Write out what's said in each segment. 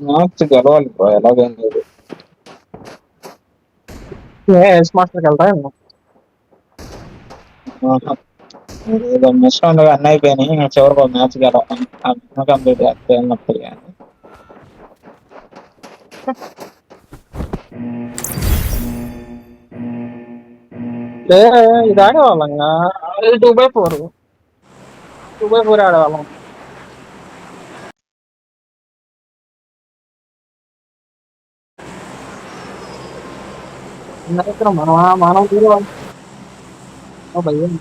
Match గెలవాలి bro, ఎలాగైనా లేదు. ఎస్ మాస్టర్కి వెళ్తా ఏమో. ఆహా. ఏదో మిస్ ఉండగా అన్నీ అయిపోయినాయి, ఇంకా చివరికి ఒక మ్యాచ్ గెలవాలి, కంప్లీట్ చేస్తే ఏమవుతుంది కానీ. ఏ, ఇది ఆడేవాళ్ళం 2x4 2x4 ఆడేవాళ్ళం. దగ్గర మనం తీరేవాళ్ళం భయ్యం.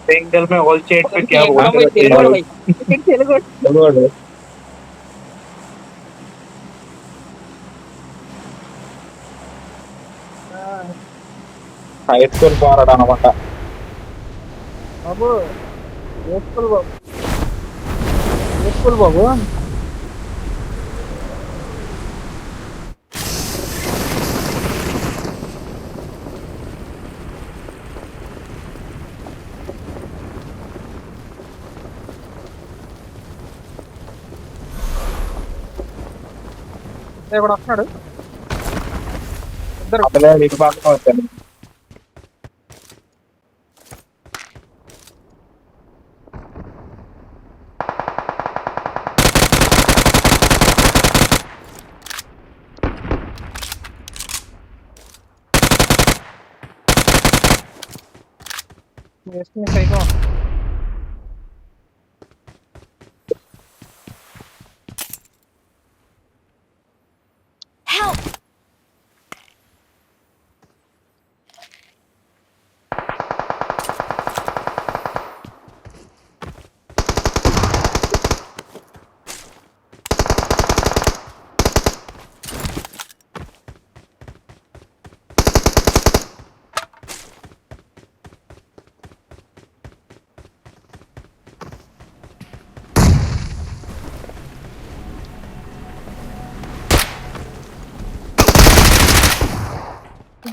सिंगल में ऑल चेट पे क्या बोल మనం रहे పోయి थे తెలుగు भाई? తెలుగు తెలుగోడు హై స్కూల్ పోరాడు అనమాట. బాబు ఏ స్కూల్ బాబు ఏ స్కూల్ బాబు ఇక్కడ వస్తున్నాడు ఇద్దరు. అసలే ఇటు పక్కన వచ్చాను. Psycho Help!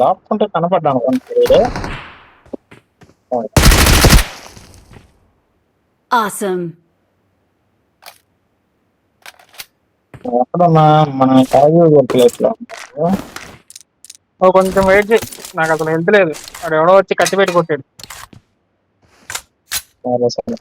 దాక్కుంటే కనపడ్డాను అనుకో. Awesome. ఎక్కడున్నా మన క్యాజువల్ ప్లేస్ లో కొంచెం వెయిట్ చేయి, నాకు అసలు హెల్త్ లేదు. అక్కడ ఎవడో వచ్చి కత్తి పెట్టి కొట్టాడు. సరే సరే.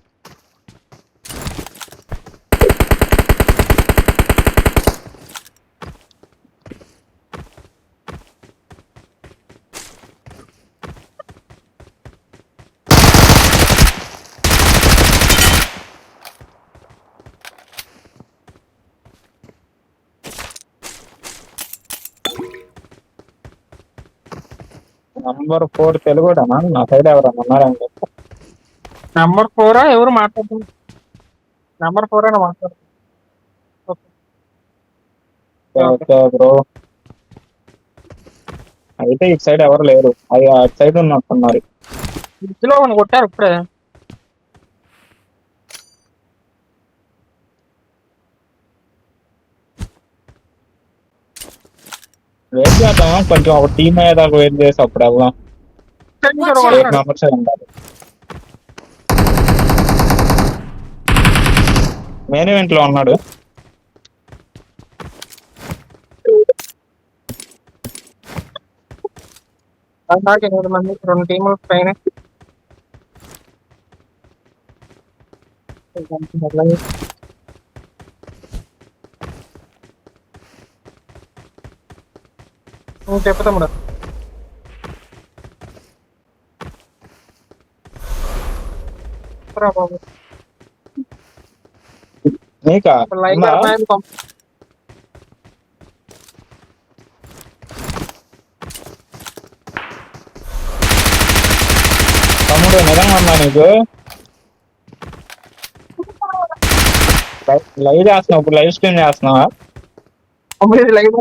నంబర్ 4 తెలుగుడనా? నా సైడ్ ఎవరన్నా ఉన్నారని చెప్పి. నెంబర్ 4 ఎవరు మాట్లాడుతున్నారు? నెంబర్ 4 అని మాట్లాడుతున్నారు. ఓకే బ్రో, అయితే ఇటు సైడ్ ఎవరు లేరు, అది అటు సైడ్ ఉన్నట్టున్నారు. బ్రిడ్జ్లో కొన్ని కొట్టారు ఇప్పుడే. వెయిట్ చేద్దాం కొంచెం, ఒక టీమ్ అయ్యేదాకా వెయిట్ చేసి అప్పుడు వెళ్దాం. Watch 8 out! మెంబర్స్ ఉండాలి. మెయిన్ ఈవెంట్ లో ఉన్నాడు. నాకు 8 మంది 2 టీములు పైన. చెప్పు తమ్ముడు. రా బాబు, నీకా లైక్ ఉందా? తమ్ముడు నిజంగా ఉందా నీకు? లైవ్ చేస్తున్నావు ఇప్పుడు, లైవ్ స్ట్రీమ్ చేస్తున్నావా? Like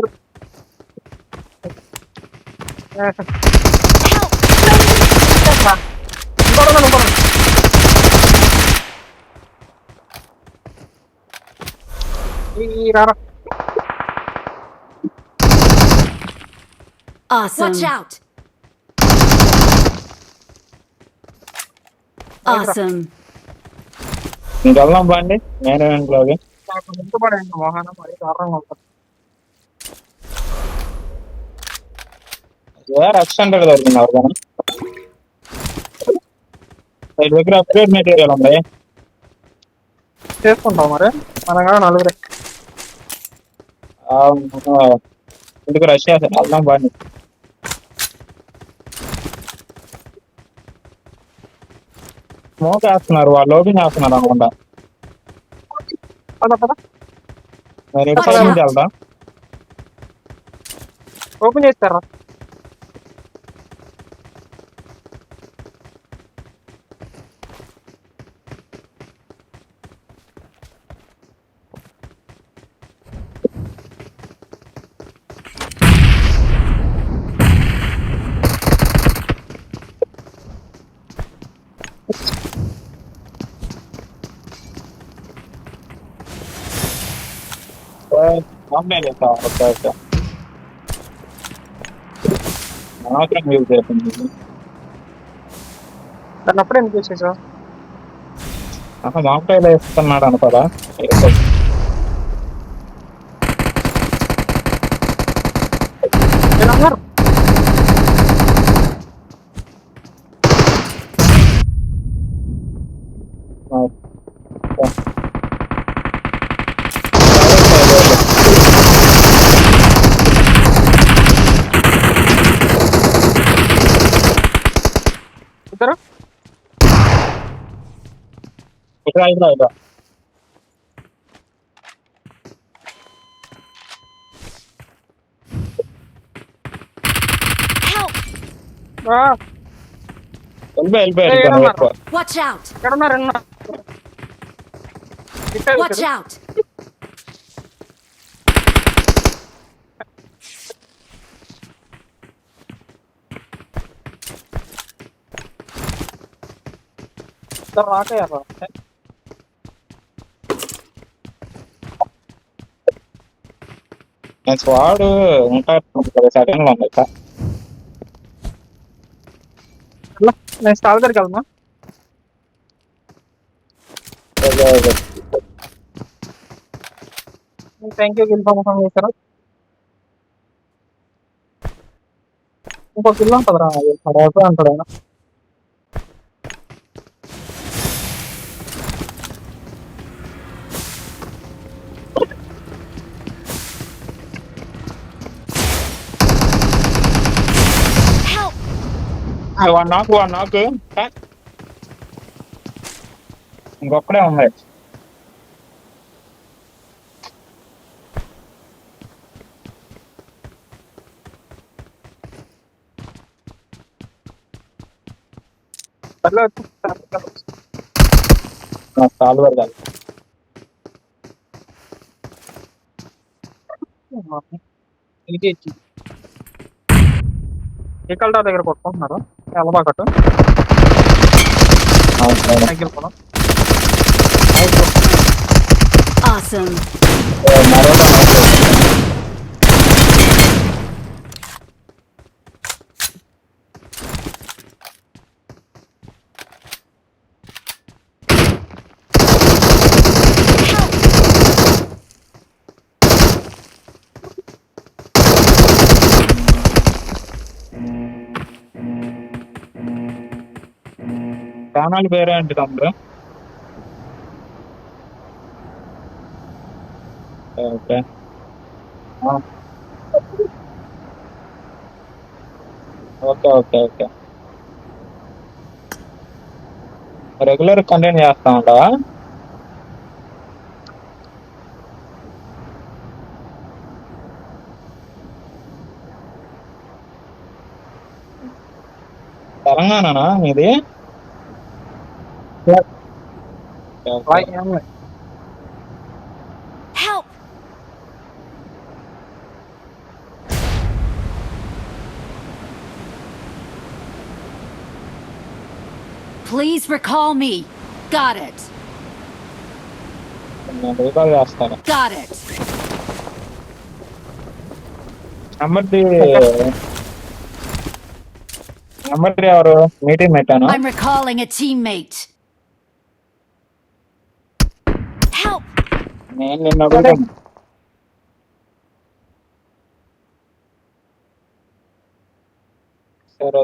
Awesome. Watch out! Awesome. ఇంక వెళ్దాం బండి మెయిన్ ఈవెంట్లోకి. నాకు ముందు పడండి మోహన మరి దారుణంగా ఉంటుంది. ఎక్స్టెండెడ్ దొరికింది ఎవరికైనా? వీటి దగ్గర అప్గ్రేడ్ మెటీరియల్ ఉంది. చేసుకుంటాం మరి మన కాడ నలుగురే. ఇంటికి రష్ చేస్తారు వెళ్దాం బండి. స్మోక్ వేస్తున్నారు వాళ్ళు, ఓపెన్ చేస్తున్నారు అనుకుంటా. పద పద నేను ఇటు సైడ్ నుంచి వెళ్తా. ఓపెన్ చేస్తారా? కంప్లైంట్ చేస్తా. ఓకే మాత్రం యూజ్ చేస్తుంది. దాన్ని అప్పుడే ఎందుకు చేసేసా? మామిడికాయలు వేస్తున్నాడు అనుకోదా? అన్నారు ఇద్దరు. ఇట్లా Help! వెళ్ళిపోయారు. Watch out! ఎక్కడున్నారు? Watch out! రాకయ్యారా? నేను వాడు ఉంటారు సెకండ్ లో ఉంది. నేను స్టాల్ దగ్గరికి వెళ్తున్నా. థ్యాంక్ యూ ఇన్ఫర్మేషన్ చేశారు. ఇంకో కిలో ఉంటుందిరా అంటాడు ఆయన. వన్ నాకు ఇంకొక్కడే ఉంది. సాల్వర్ కాదు. ఏ కలర్ దగ్గర కొట్టుకుంటున్నారు ఎలబాకట్టు సైకిల్ కూడా. Awesome. ఛానల్ పేరే ఏంటి తమ్ముడు? Okay okay okay okay regular content చేస్తా ఉంటావా? తెలంగాణనా మీది? Help! Please recall me. Got it. నేను రీకాల్ చేస్తాను. Got it. నెంబర్ ఎవరు? మీటింగ్ పెట్టాను. I'm recalling a teammate. Help! నేను నిన్న అడుగుతాను.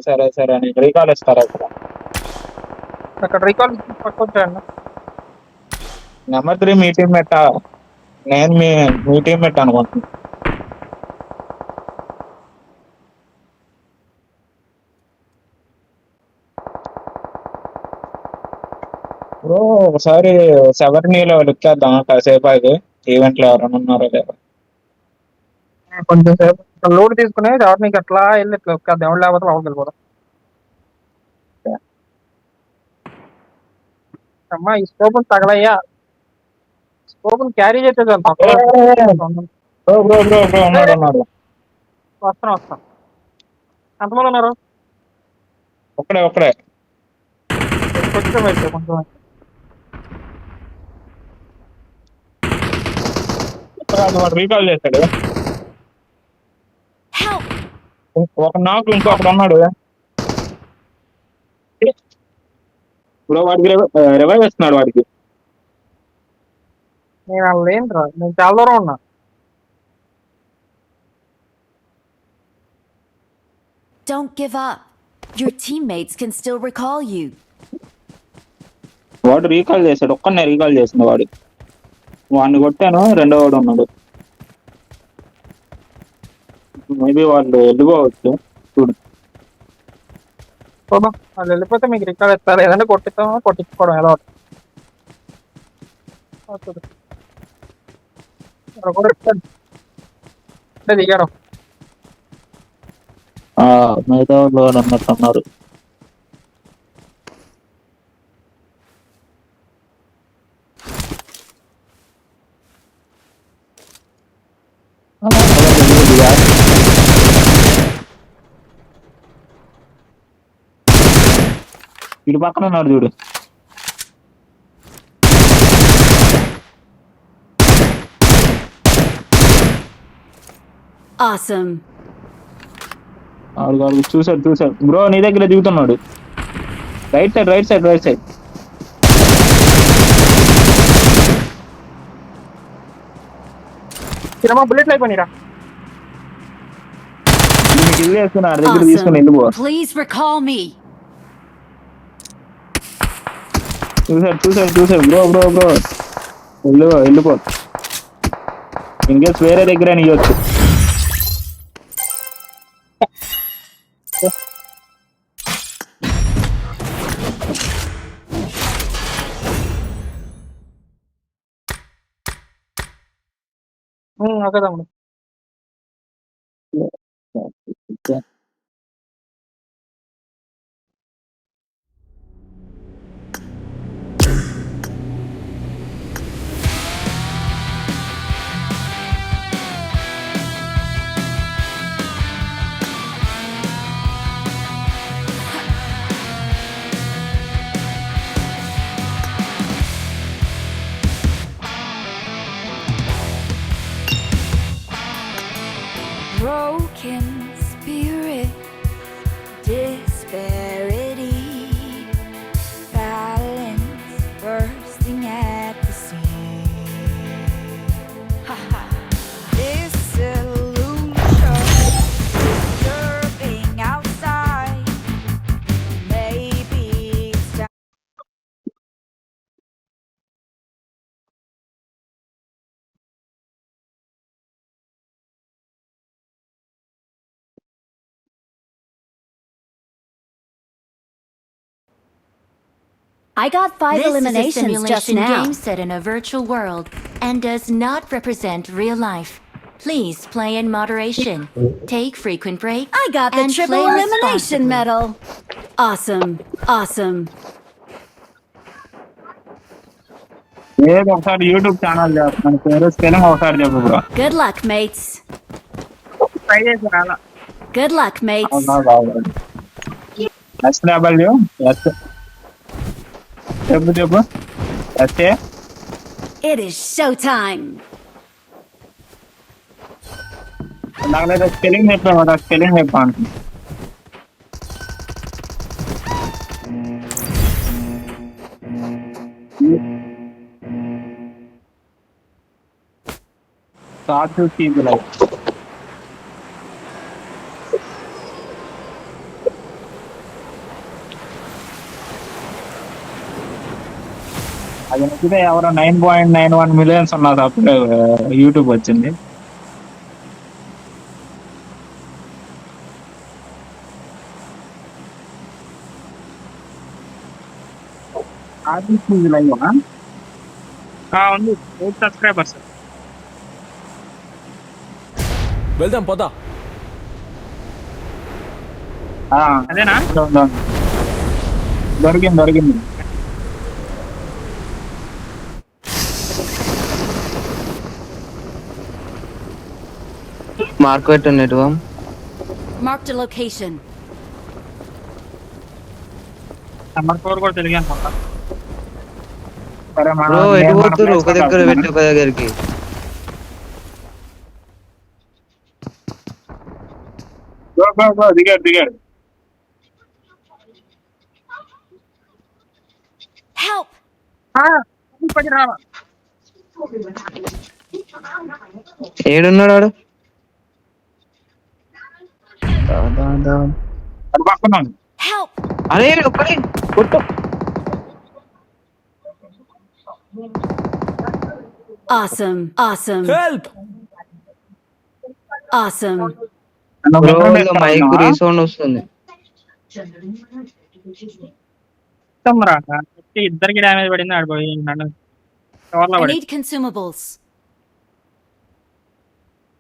సరే నేను రీకాల్ ఇస్తారా ఇక్కడ అక్కడ రికాల్ పక్క వచ్చాయండి. నెంబర్ 3 మీ టీం మెట్ట. నేను మీ టీం మెట్ట అనుకుంటున్నాను. బ్రో ఒకసారి సెవెర్నీలో ఎక్కేద్దాం కాసేపు ఆగి ఈవెంట్ లో ఎవరైనా ఉన్నారో లేదో. కొంచెం సేపు లోడ్ తీసుకుని నీకు అట్లా వెళ్ళి ఇట్లా దేవుడు లేకపోతే లోపలికి వెళ్ళిపోతాం. అమ్మా ఈ స్కోప్ తగలయ్యా, స్కోప్ క్యారీ చేస్తే చాలు పక్కన. బ్రో ఉన్నాడు. వస్తాను. ఎంతమంది ఉన్నారు? ఒక్కడే కొంచెం అయితే కొంచెం వాడు రీకాల్ చేశాడు. Help! ఒక నాకు ఇంకొకడు ఉన్నాడు బ్రో. వాడికి రివైవ్ ఇస్తున్నాడు వాడికి. నేను అలా లేనురా, నేను చాలా దూరం ఉన్నా. Don't give up. Your teammates can still recall you. వాడు రీకాల్ చేశాడు. ఒక్కనే రీకాల్ చేసింది వాడు. వాడిని కొట్టాను. రెండో వాడు ఉన్నాడు. మేబీ వాళ్ళు వెళ్ళిపోవచ్చు. చూడు చూద్దాం, వాళ్ళు వెళ్ళిపోతే మీకు రికార్డ్ ఇస్తారు, ఏదంటే కొట్టించుకోవడం ఎలా అవుతుంది. దిగాడు. మిగతా వాళ్ళు అన్నట్టున్నారు. ఇటు పక్కన ఉన్నాడు చూడు. Awesome. ఆడు చూసాడు బ్రో. నీ దగ్గర దిగుతున్నాడు. Right side. సినిమా బుల్లెట్లు అయిపోయినా. దీనికి ఇల్లు వేసుకుని ఆడి దగ్గర తీసుకుని వెళ్ళిపో. Please recall me. చూసాడు బ్రో. వెళ్ళిపో. ఇంకేస్ వేరే దగ్గర ఇవ్వచ్చు. ఓకే తమ్ముడు. Broken spirit, disparity, balance bursting at the seams. Disillusion, disturbing outside. Maybe it's time. I got 5 eliminations just now. Game set in a virtual world and does not represent real life. Please play in moderation. Take frequent breaks. I got the triple elimination medal. Awesome. ఏదో ఒకసారి YouTube channel చేస్తున్నాను. పేరు spelling ఒకసారి చెప్పు bro. Good luck, mates. Try చేసి రాలా. Good luck, mates. SW చెప్పు. SA. It is showtime. నాకు స్పెల్లింగ్ చెప్పాను. స్టార్ట్ టు కీప్ లైక్ అది నచ్చితే ఎవరో 9.91 మిలియన్స్ ఉన్నది అప్పుడే యూట్యూబ్ వచ్చింది. ఉంది 8 సబ్స్క్రైబర్స్. వెళ్దాం పోదా. అదేనా? దొరికింది. మార్క్ పెట్టండి ఎటు Marked a location. నెంబర్ 4 కూడా తెలియదు అనుకుంటా. సరే బ్రో ఎటు పోతురు? ఒక దగ్గర పెట్టి ఒక దగ్గరికి. దిగాడు. Help! ఏడున్నాడు వాడు? పక్కన Help! అరే ఒక్కడే కొట్టు. Awesome. Help. Bro mike resound వస్తుంది. ఇద్దరికి డ్యామేజ్ పడింది. ఆడిపోయి I need consumables.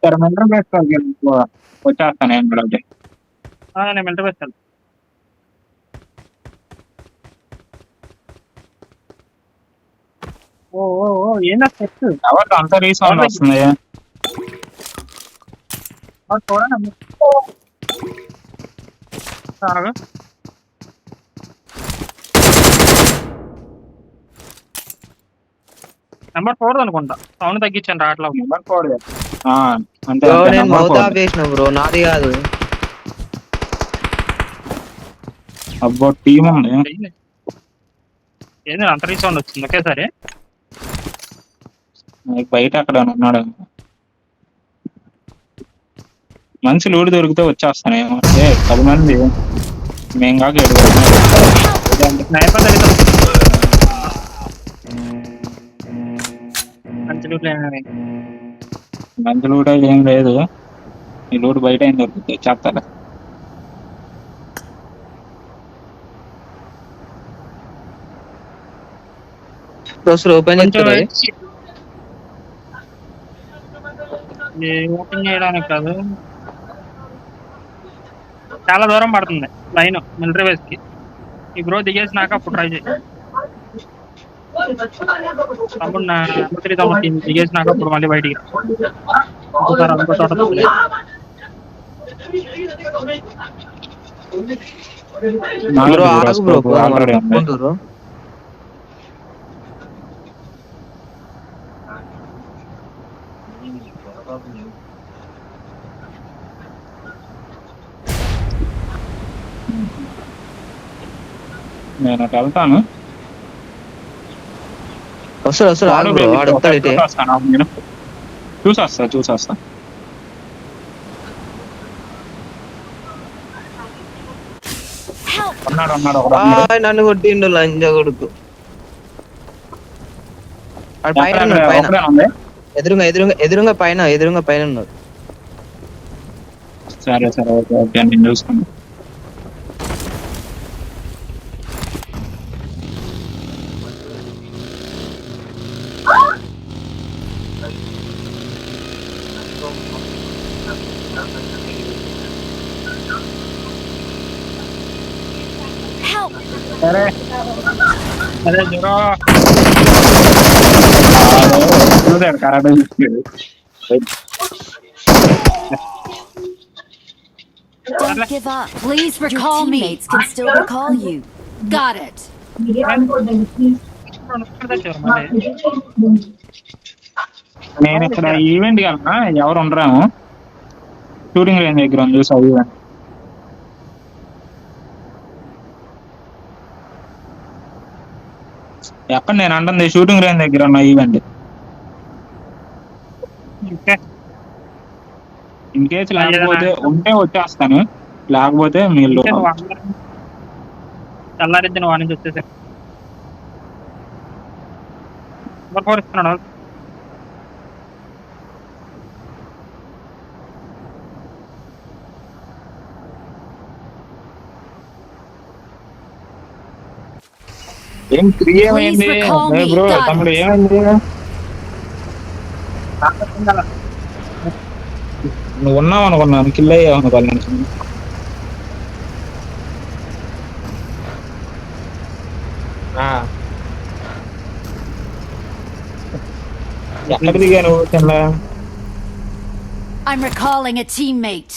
సరే మెంటర్ వేసుకోవాలి వచ్చేస్తాను నేను కూడా. నేను మెంటర్ వేస్తాను. ఓ ఏందా సెట్ ఎవరికి అంత రీసౌండ్ వస్తుంది? చూడండి. నెంబర్ 4 అనుకుంటా. సౌండ్ తగ్గించాను రాట్లా. నెంబర్ 4 అంతే. బ్రో నేను మౌత్ ఆపేసిన బ్రో, నాది కాదు. అబ్బో టీమ్ ఉంది. ఏంది అంత రీసౌండ్ వచ్చింది ఒకేసారి? బయట అక్కడ ఉన్నాడు. మంచి లూడు దొరికితే వచ్చేస్తానేమో. 10 మంది మేము కాక స్నైపర్ మంచి లూడ్ అయితే ఏం లేదు. ఈ లూడు బయట ఏం దొరుకుతుంది చెప్తారా? ఓపెన్ చేస్తారు. ఓపెన్ చేయడానికి కాదు, చాలా దూరం పడుతుంది లైన్ మిలిటరీ బేస్ కి. ఈ బ్రో దిగేసినాక అప్పుడు ట్రై చేయి. తమ్ముడు నా తమ్ముడు దిగేసినాక అప్పుడు మళ్ళీ బయటికి ఇంకోసారి అనుకో చోట బ్రో ఆగు బ్రో కొట్టుకుంటారు. నేను అటు వెళ్తాను. వస్తాడు ఆగు బ్రో, వాడు వస్తాడు ఇటే. చూసొస్తా. నన్ను కొట్టిండు లంజ కొడుకు. ఎదురుగా పైన ఉన్నాడు. సరే ఓకే నేను చూసుకున్నాను. సరే జరో చూసాడు కరెక్ట్ చూసాడు. Don't give up. Please recall me. Your teammates can still recall you. Got it. నేను ఇక్కడ ఈవెంట్ కన్నా ఎవరు ఉండరాము. షూటింగ్ రేంజ్ దగ్గర ఉంది చూసా ఈవెంట్. ఎక్కడ నేను అంటుంది షూటింగ్ రేంజ్ దగ్గర ఉన్న ఈవెంట్. ఇన్ కేసు లేకపోతే ఉంటే వచ్చేస్తాను, లేకపోతే మీరు చల్లారిద్ది నువ్వు నుంచి వచ్చేసి ఇస్తున్నాడు. ఏం క్రియ ఏమైంది బ్రో? తమ్ముడు ఏమైంది? నువ్వు ఉన్నావు అనుకున్నాను, కిల్ అయ్యావు అనుకున్నాను. ఎక్కడ దిగా నువ్వు కింద? I'm recalling a teammate.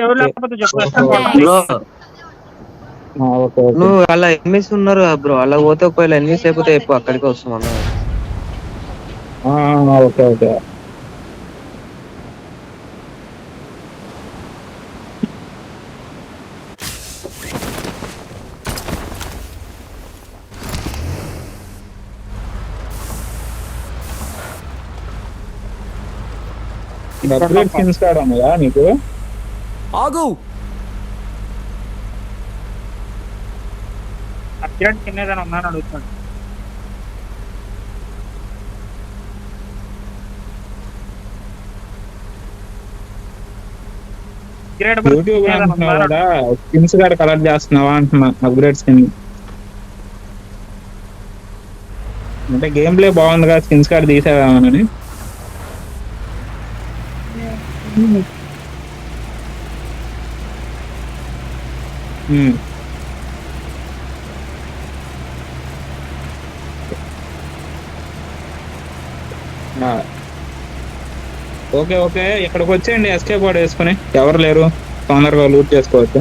ఎవరు లేకపోతే బ్రో నువ్వు అలా ఎన్నిస్ ఉన్నారు బ్రో, అలా పోతే ఒకవేళ ఎన్నిస్ అయిపోతే ఎక్కువ అక్కడికి వస్తాం అన్న. Okay okay. Upgrade skins card ఉన్నాయా నీకు? ఆగు. అప్గ్రేడ్ కింద ఏదైనా ఉందని అడుగుతున్నాడు. యూట్యూబ్ అంటున్నావు కదా, స్కిన్స్ కార్డ్ కలెక్ట్ చేస్తున్నావా అంటున్నా. అప్గ్రేడ్ స్కిన్ అంటే గేమ్ ప్లే బాగుంది కదా, స్కిన్స్ కార్డ్ తీసేవామని. ఓకే ఓకే, ఇక్కడికి వచ్చేయండి ఎస్కేప్ కోడ్ వేసుకుని. ఎవరు లేరు, తొందరగా లూట్ చేసుకోవచ్చు.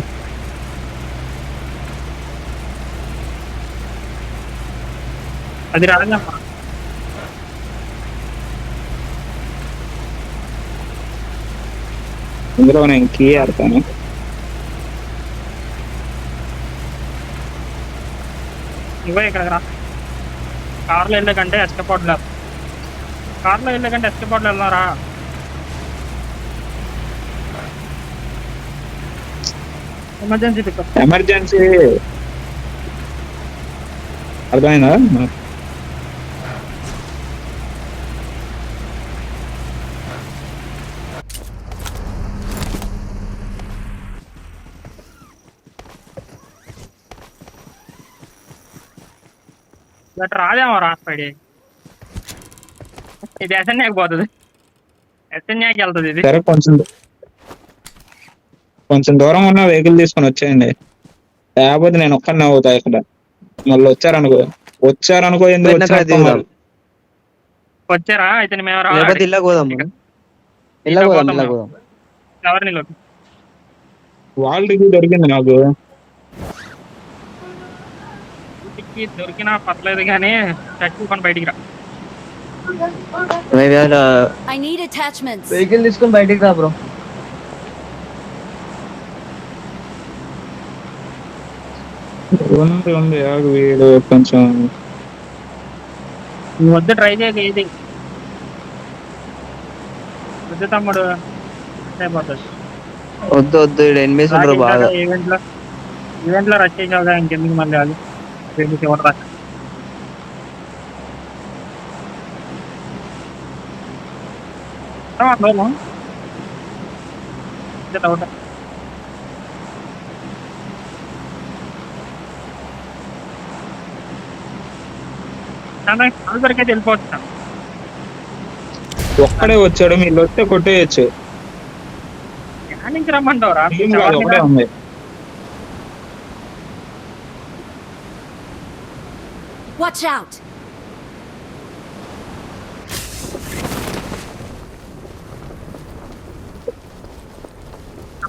అది రాదమ్మా. ఇందులో నేను కీ ఆడతాను. ఇవ్వ ఇక్కడ రా. కార్లో వెళ్ళే కంటే ఎస్కేప్ అవుట్ లేదు. కార్లో వెళ్ళే కంటే ఎస్కేప్ అవుట్ వెళ్దారా. Emergency pickup. ఎమర్జెన్సీ అర్థమైందా? గట్రా రాదేమో రాస్పడి. ఇది ఎస్ఎన్యాకి పోతుంది, ఎస్ఎన్యాకి వెళ్తుంది ఇది. సరే కొంచెం దూరం ఉన్న వెహికల్ తీసుకొని వచ్చేయండి, లేకపోతే నేను ఒక్కడినే అవుతా ఇక్కడ. మళ్ళీ వచ్చారనుకో ఎందుకు వచ్చారా అయితే మేము లేకపోతే ఇల్లా పోదాం. ఎవరిని వాళ్ళకి దొరికింది నాకు. దొరికినా పర్లేదు కానీ చచ్చుకొని బయటికి రా. I need attachments. వెహికల్ తీసుకొని బయటికి రా బ్రో. ఉంది వీడు కొంచెం వద్దు, ట్రై చేయక ఏది వద్దు తమ్ముడు, అయిపోతుంది. వద్దు ఎనిమిది ఉండరు బాగా. ఈవెంట్ లో రష్ చేసావుగా, ఇంకెందుకు మళ్ళీ అది చివరి రాక. దొరికైతే వెళ్ళిపోవచ్చు. ఒక్కడే వచ్చాడు, మీరు వస్తే కొట్టేయచ్చు. ఎక్కడి నుంచి రమ్మంటావురా? ఒకటే ఉంది. Watch out.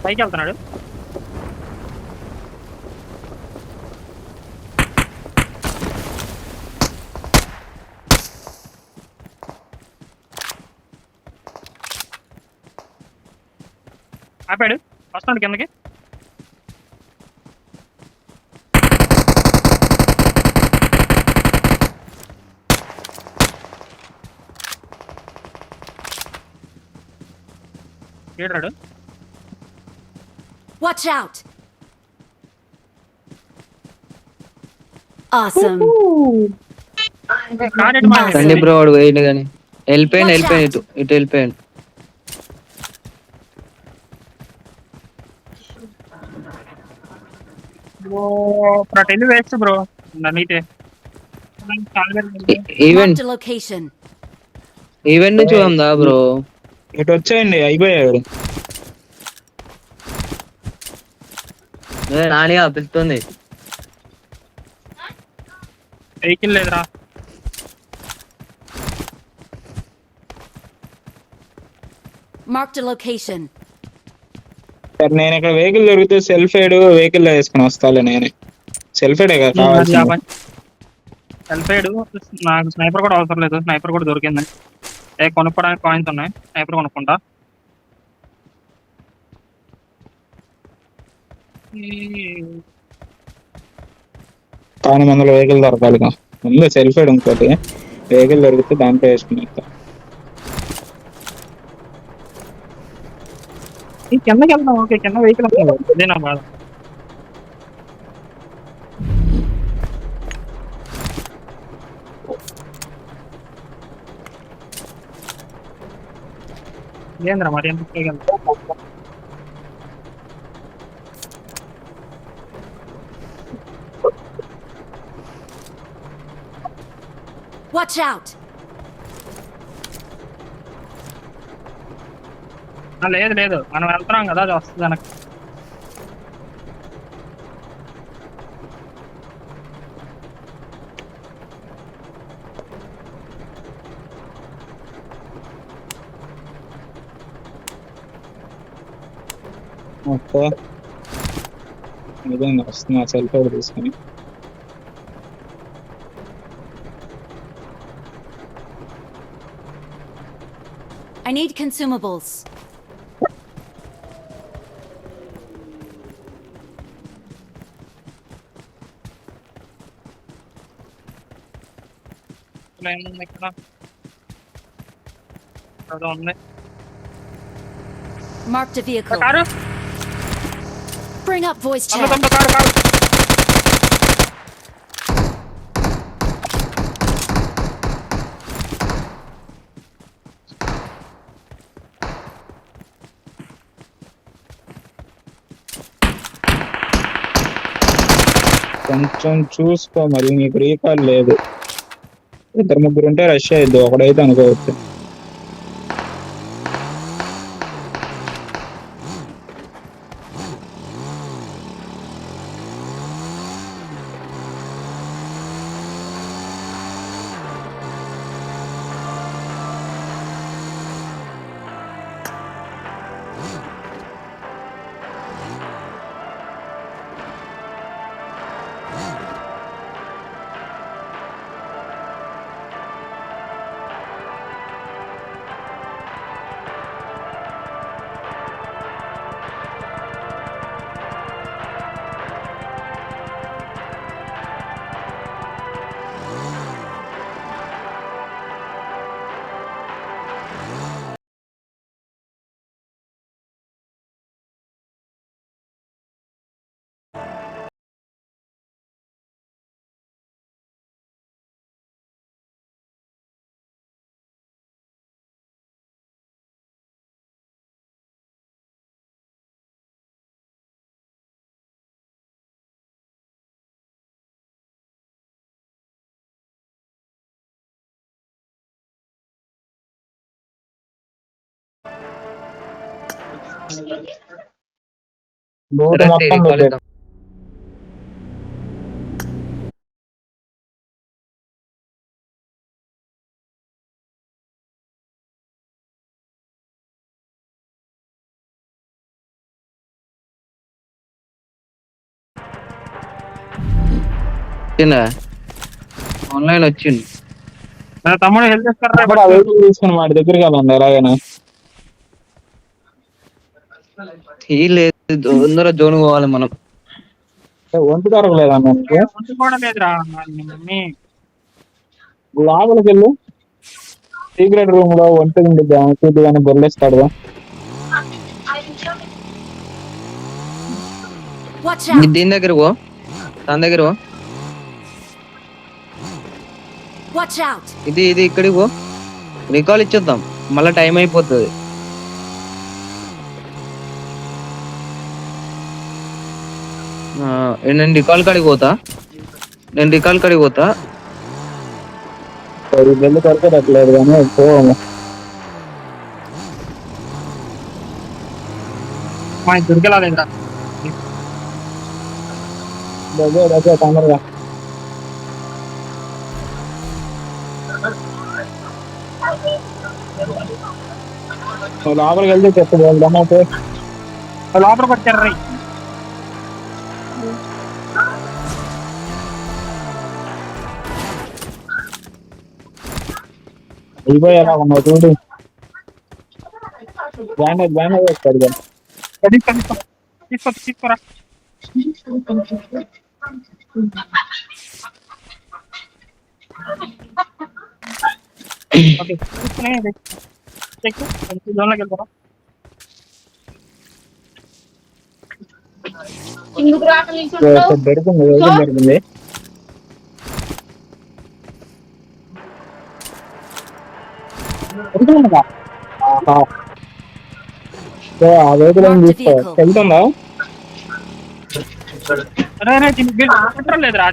పైకి వెళ్తున్నాడు. ఆపాడు, వస్తున్నాడు కిందకి. ఏడాడు Watch out! Awesome. కార్ ఎటు మారింది? సండి బ్రో వాడు పోయిండు కానీ వెళ్ళిపోయాను ఇటు వెళ్ళిపోయాను. బ్రో ప్రటెల్ వేస్ట్ బ్రో నన్నైతే ఈవెంట్ Marked a location. నుంచి ఉందా బ్రో? ఇటు వచ్చేయండి, అయిపోయాడు. నానిగా పిలుస్తుంది. వెహికల్ లేదురా. Marked a location. సార్ నేను ఇక్కడ వెహికల్ దొరికితే సెల్ఫ్ ఎయిడ్ వెహికల్ వేసుకుని వస్తాలే నేనే. సెల్ఫ్ ఎయిడ్ కావాల్సింది. హెల్ప్ నాకు స్నైపర్ కూడా అవసరం లేదు, స్నైపర్ కూడా దొరికిందని. కొనుక్కోవడానికి కాయిన్స్ ఉన్నాయి, స్నైపర్ కొనుక్కుంటా. కానీ మందులో వెహికల్ దొరకాలిగా. ముందు సెల్ఫ్ ఎయిడ్ ఇంకోటి వెహికల్ దొరికితే దాంట్లో వేసుకుని వస్తా. కిందకి వెళ్దాం. ఓకే కింద వెహికల్ అదే నా బాధ. ఏంద్రా మరి ఎంత Watch out! లేదు లేదు మనం వెళ్తున్నాం కదా, అది వస్తుంది వెనక్కి. ఓకే నిజంగా వస్తున్నా సెల్ఫ్ ఎయిడ్ తీసుకుని. I need consumables. ఏముంది ఇక్కడ? అదో ఉంది Marked a vehicle. Car. Bring up voice chat. Car car. కొంచెం చూసుకో మరి, నీకు రీకాల్ లేదు. ఇద్దరు ముగ్గురు ఉంటే రష్ అయ్యిద్దు, ఒకడైతే అనుకోవచ్చు. లోటు మొత్తం పెట్టేయ్. ఆన్లైన్ వచ్చింది. తమ్ముడు హెల్ప్ చేస్తారా? అప్పుడు ఆ వెహికల్ తీసుకుని వాడి దగ్గరికి వెళ్ళండి ఎలాగైనా. లేదు తొందర జోన్ పోవాలి మనం. ఒంటి దొరకలేదన్న కూడా లేదురా మమ్మీ. లోపలికి వెళ్ళు, సీక్రెట్ రూమ్ లో ఒంటి ఉండిద్దా చూద్దు కానీ బొల్లేస్తాడు. Watch out! దీని దగ్గర పో, దాని దగ్గర పో. Watch out! ఇది ఇక్కడికి పో, రికాల్ ఇచ్చేద్దాం, మళ్ళీ టైం అయిపోతుంది. నేను రికాల్ కాడికి పోతా, వెళ్ళి కొరకట్లేదు కానీ పోము. మా దుర్గలా లేదురా. దగ్గర తొందరగా లోపలికి వెళ్తే చెప్పు వెళ్దామా. లోపలికి వచ్చారు రై. అయిపోయేలా ఉన్నావు చూడు. బ్యాండేజ్ వేస్తాడు కదా. తీసుకోరా. ఓకే జోన్లోకి వెళ్తారా. దొరికింది. ఆ వెహికల్ ఏం తీసుకో వెళ్తుందా. పెట్రోల్ లేదు రా.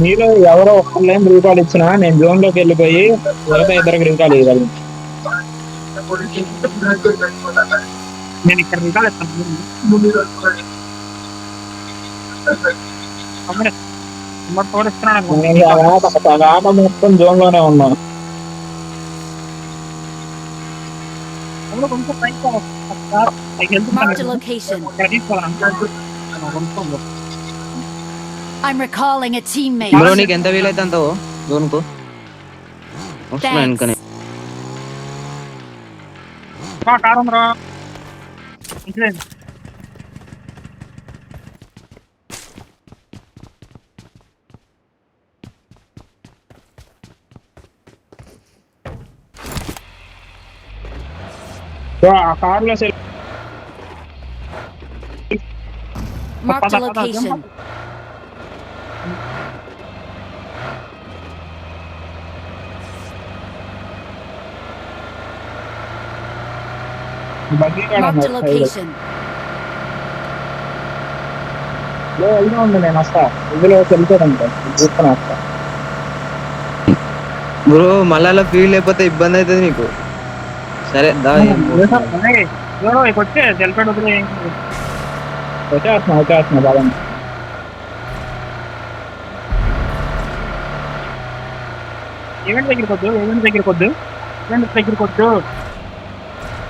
మీరు ఎవరో ఒక్కళ్ళేం రీకాల్ ఇచ్చినా నేను జోన్ లోకి వెళ్ళిపోయి ఎవరైతే ఇద్దరికి రీకాల్ ఇవ్వగలను. నేను ఇక్కడ రికాల్ ఇస్తాను. ఆట మొత్తం జోన్ లోనే ఉన్నాను. Marked a location. I'm recalling a teammate. Bro నీకు ఎంత వీలైతే అంత జోన్ కు వస్తున్నా వెనుకనే. కారు ఉందిరా. ఆ కారులో Marked a location. Marked a location. ఉంది. నేను వస్తా ఇందులో వెళ్ళిపోతాను చూసుకొని వస్తా. బ్రో మళ్ళా ఫీల్ అయిపోతే ఇబ్బంది అవుతుంది నీకు. సరే దా వచ్చే సెల్ఫీ వచ్చేస్తున్నా బాగా. ఈవెంట్ దగ్గరికి వద్దు.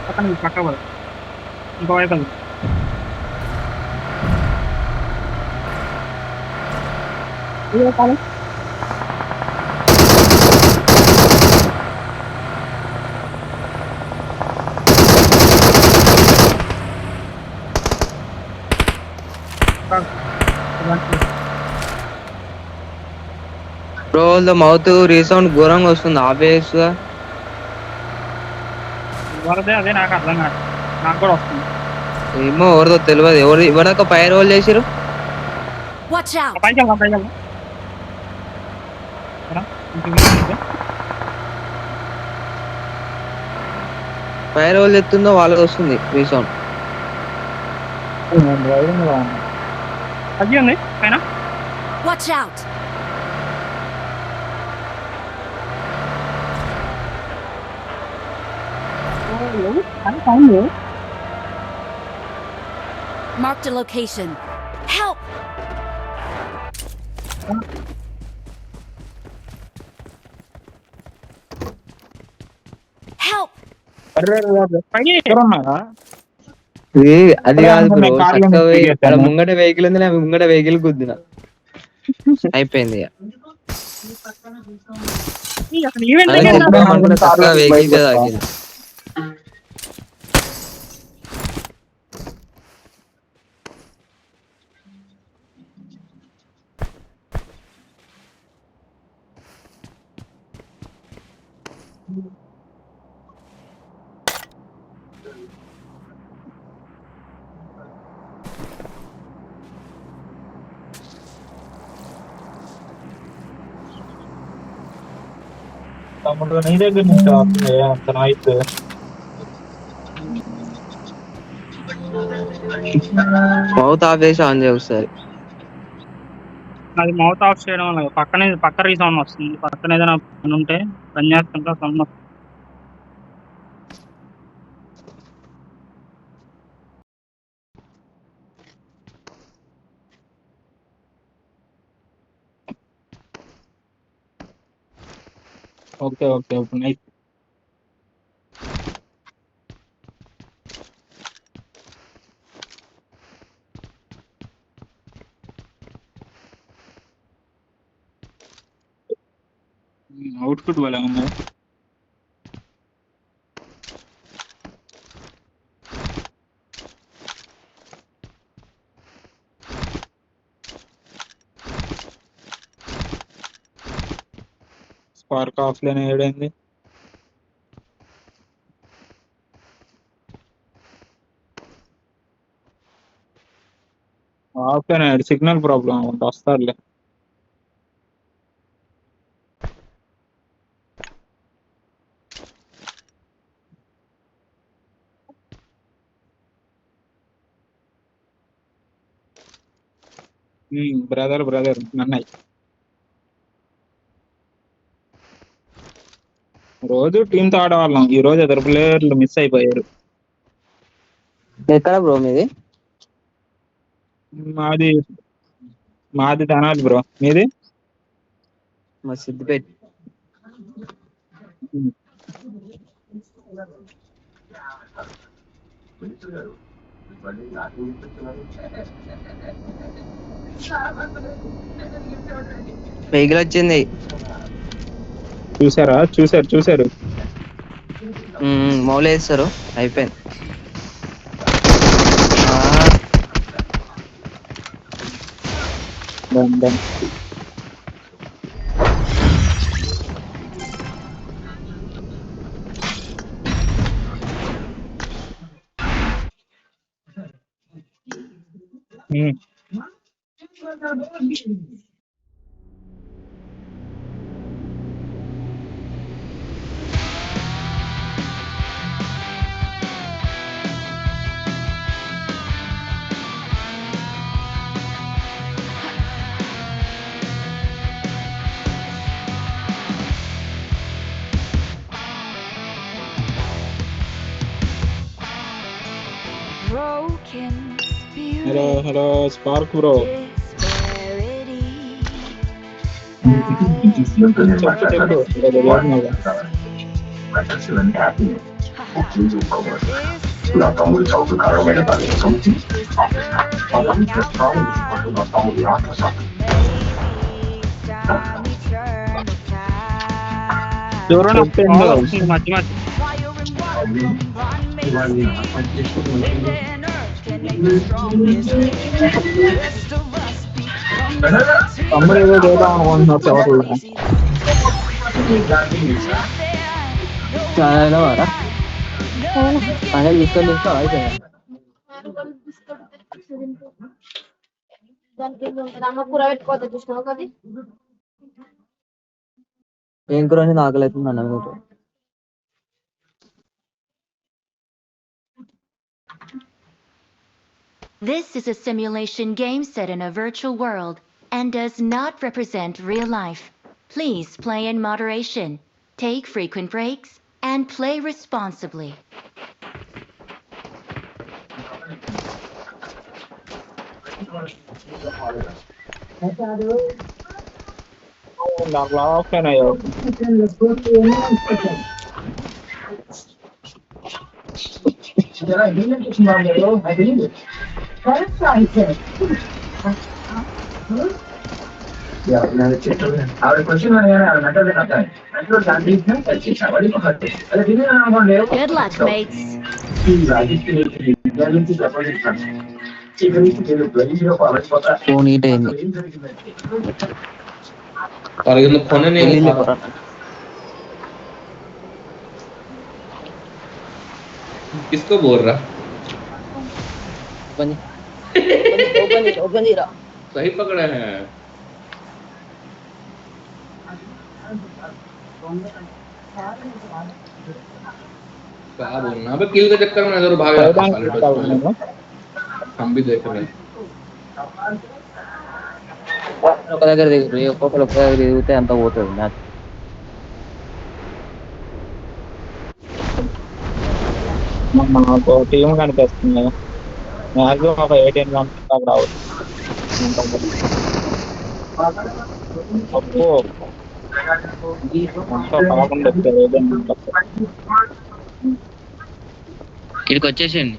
పక్క ఇంకో వైపు బ్రో మౌత్ రీసౌండ్ ఘోరంగా వస్తుంది. ఆబ్వియస్గా వరదే అదే నాకు అర్థం కాదు. నాకు కూడా వస్తుంది. ఏమో ఎవరిదో తెలియదు. ఎవరిదాకా పై రోల్ చేసిరు. Watch out! పైకి వెళ్దాం. పై రోల్ ఎత్తుందో వాళ్ళకి వస్తుంది రీసౌండ్. అది ఉంది పైన. Watch out! Marked a location. Help! Help! అది కాదు బ్రో, చక్కగా ముంగట వెహికల్ ఉంది, నాకు ముంగట వెహికల్ గుద్దిన అయిపోయింది. చక్కగా వెహికల్ కదా తమ్ముడు నీ దగ్గర నుంచి వస్తుంది అంత నాయిస్. మౌత్ ఆపేసి ఆన్ చేయ ఒకసారి. అది మౌత్ ఆఫ్ చేయడం వల్ల పక్క రీసౌండ్ వస్తుంది. పక్కన ఏదైనా పని ఉంటే పని చేస్తుంటే సౌండ్ వస్తుంది. ఓకే ఓకే ఇప్పుడు నైస్. అవుట్పుట్ వల్ల ఉంది. స్పార్క్ ఆఫ్ లేని ఏడైంది. ఆఫ్ లేని సిగ్నల్ ప్రాబ్లం వస్తారులే. బ్రదర్ నన్నయ్య రోజు టీమ్ తో ఆడవాళ్ళం. ఈ రోజు ఇద్దరు ప్లేయర్లు మిస్ అయిపోయారు. ఎక్కడ బ్రో మీది? మాది తెనాలి బ్రో. మీది? మా సిద్దిపేట. వెహికల్ వచ్చింది. చూసారు. మౌలు వేస్తారు. అయిపోయింది. Done. Hello, Spark bro. తమ్ముడు ఏదో చేద్దాం అనుకుంటున్నారు చివరిలో. చాలా వారా అదే తీసుకొని అయిపోయింది. ఏం కూర అని ఆకలి అన్న. This is a simulation game set in a virtual world and does not represent real life. Please play in moderation, take frequent breaks, and play responsibly. Good luck, mates. Phone heat అయింది. किसको बोल रहा? Open open open చేయరా सही पकड़े हैं। क्या बोलना, अबे किल के चक्कर में इधर भाग जाता है साले डच वाले। हम भी देख रहे हैं। ఒక దగ్గర దిగుతారు ఒక్కొక్కరు ఒక్క దగ్గర దిగితే అంత పోతుంది మ్యాచ్. మాకు టీం కనిపిస్తుంది. మ్యాక్సిమం ఒక 18 గంటల దాకా రావచ్చు. అబ్బో అంతా బాగుంది ఇక్కడికి వచ్చేసింది.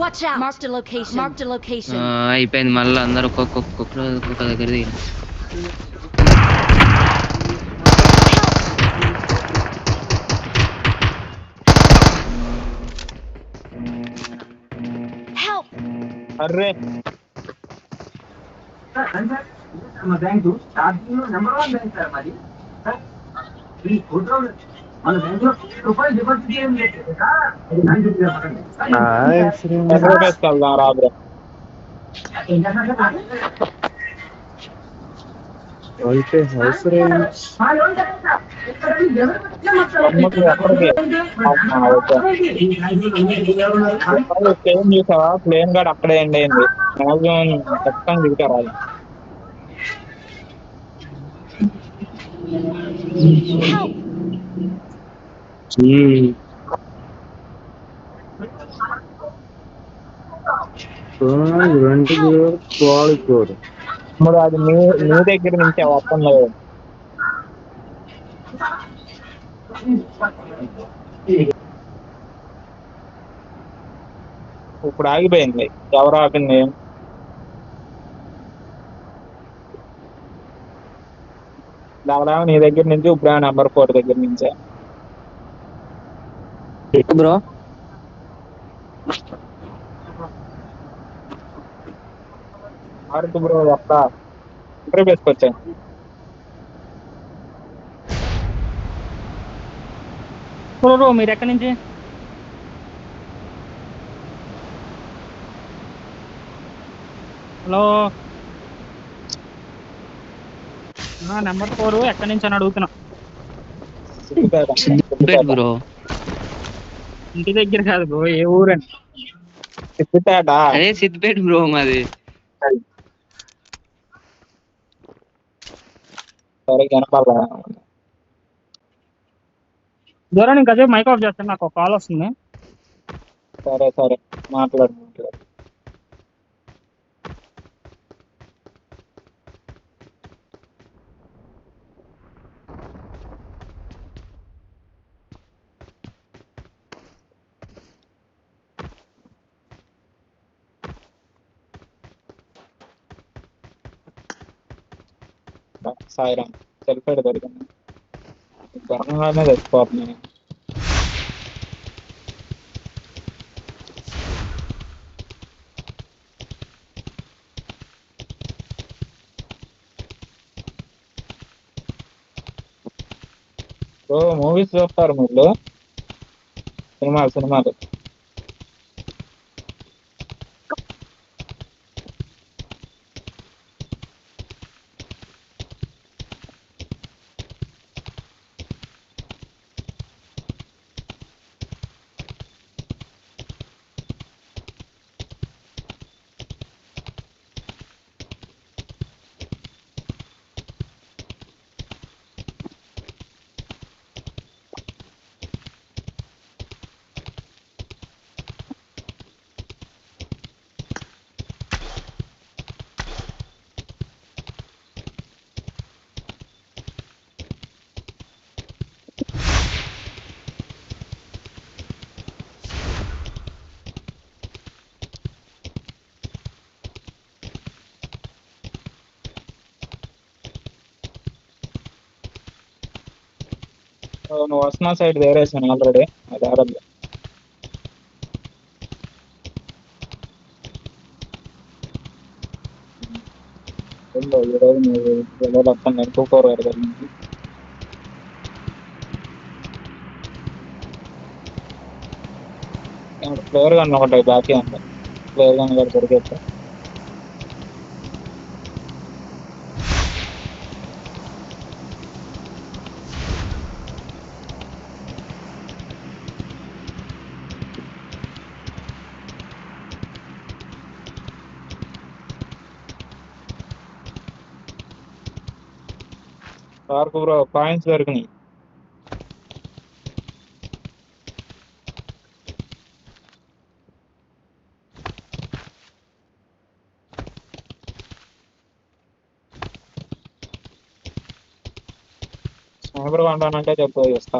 Watch out! Marked a location. Marked a location. అయిపోయింది మళ్ళీ అందరు ఒక్కొక్క దగ్గర దిగిన. Help! అర్రే మన బ్యాంకు స్టార్టింగ్ లో నెంబర్ 1 బ్యాంక్ సార్ మరి. ఈ ఫోటో మన బ్యాంక్ లో రూపాయలు డిపాజిట్ చేయం లేదు కదా. అది నాకు చెప్పండి. వెళ్దాం రాబ్రో. ప్లేన్ చూసావా, ప్లేన్ గాడు అక్కడే ఎండ్ అయింది. మ్యాక్సిమం ఖచ్చితంగా దిగుతారు వాళ్ళు. మరి అది నీ దగ్గర నుంచి వస్తుంది. ఇప్పుడు ఆగిపోయింది. ఎవరు ఆపింది? దాదాపు నీ దగ్గర నుంచి ఇప్పుడు నెంబర్ 4 దగ్గర నుంచే. బ్రో భారత్ బ్రో అక్కడ ఇంటర్వ్యూస్కి వచ్చాను. బ్రో మీరు ఎక్కడి నుంచి? హలో నెంబర్ 4 ఎక్కడి నుంచి అని అడుగుతున్నా. బ్రో ఇంటి దగ్గర కాదు బ్రో, ఏ ఊరండి? సిద్దిపేట. అదే సిద్దిపేట బ్రో మాది. సరే కనపడలా. దూరం ఇంకా కాసేపు మైక్ ఆఫ్ చేస్తాను, నాకు ఒక కాల్ వస్తుంది. సరే సరే మాట్లాడు. సాయిరామ్ సెల్ఫైడ్ దొరికింది. దొరకంగానే తెచ్చిపోతున్నాను. మూవీస్ చూస్తారు మీరు? సినిమాలు నువ్వు వస్తున్న సైడ్ వేరేసాను ఆల్రెడీ. అది ఆడద్దు. ఈరోజు నువ్వు వస్తాను 2-4 వరకు నుంచి. ఫ్లేవర్ గన్ ఒకటి బాకీ ఉంది. ఫ్లేవర్ గన్ కూడా దొరికేస్తా. పార్క్ బ్రో పాయింట్స్ దొరికినాయి. స్నైపర్ కొంటానంటే చెప్పు ఇస్తా.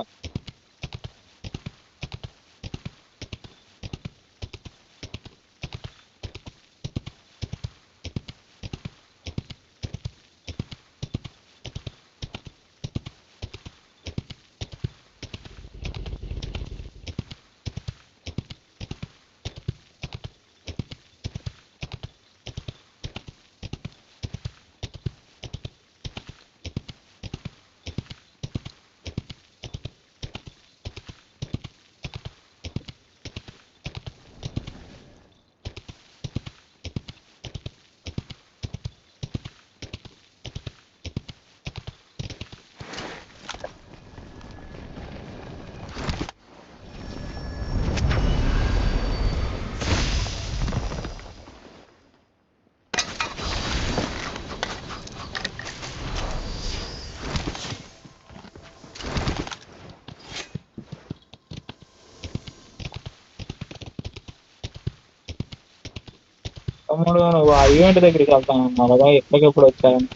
తమ్ముడు నువ్వు ఆ ఈవెంట్ దగ్గరికి వెళ్తాను అన్నావు కదా, ఎప్పటికెప్పుడు వచ్చాను?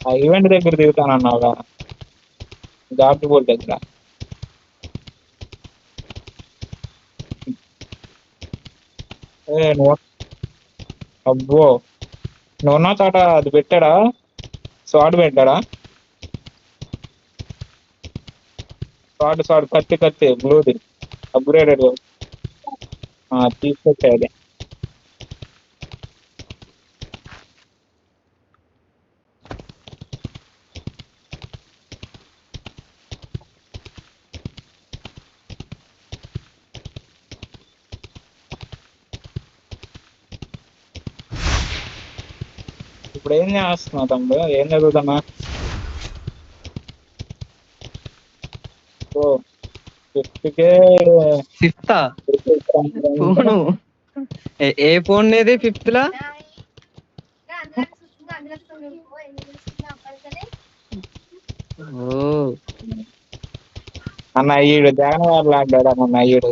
ఆ ఈవెంట్ దగ్గర దిగుతానన్నావు కదా, జాబ్ బోర్డు దగ్గర. నువ్వు అబ్బో నువ్వున్న చోట అది పెట్టాడా, స్వాడ్ పెట్టాడా? స్వాడ్ కత్తి బ్లూది అప్గ్రేడెడ్ తీసుకొచ్చాది. ఇప్పుడు ఏం చేస్తున్నావు తమ్ముడు, ఏం చదువుతున్నా? ఓ ఫిఫ్త్కే ఫిఫ్తా ఫోను? ఏ ఫోన్ ఏది ఫిఫ్త్ లా? ఓ అన్న అయ్యుడు జగన్ గారు లాంటాడు అన్న అయ్యుడు.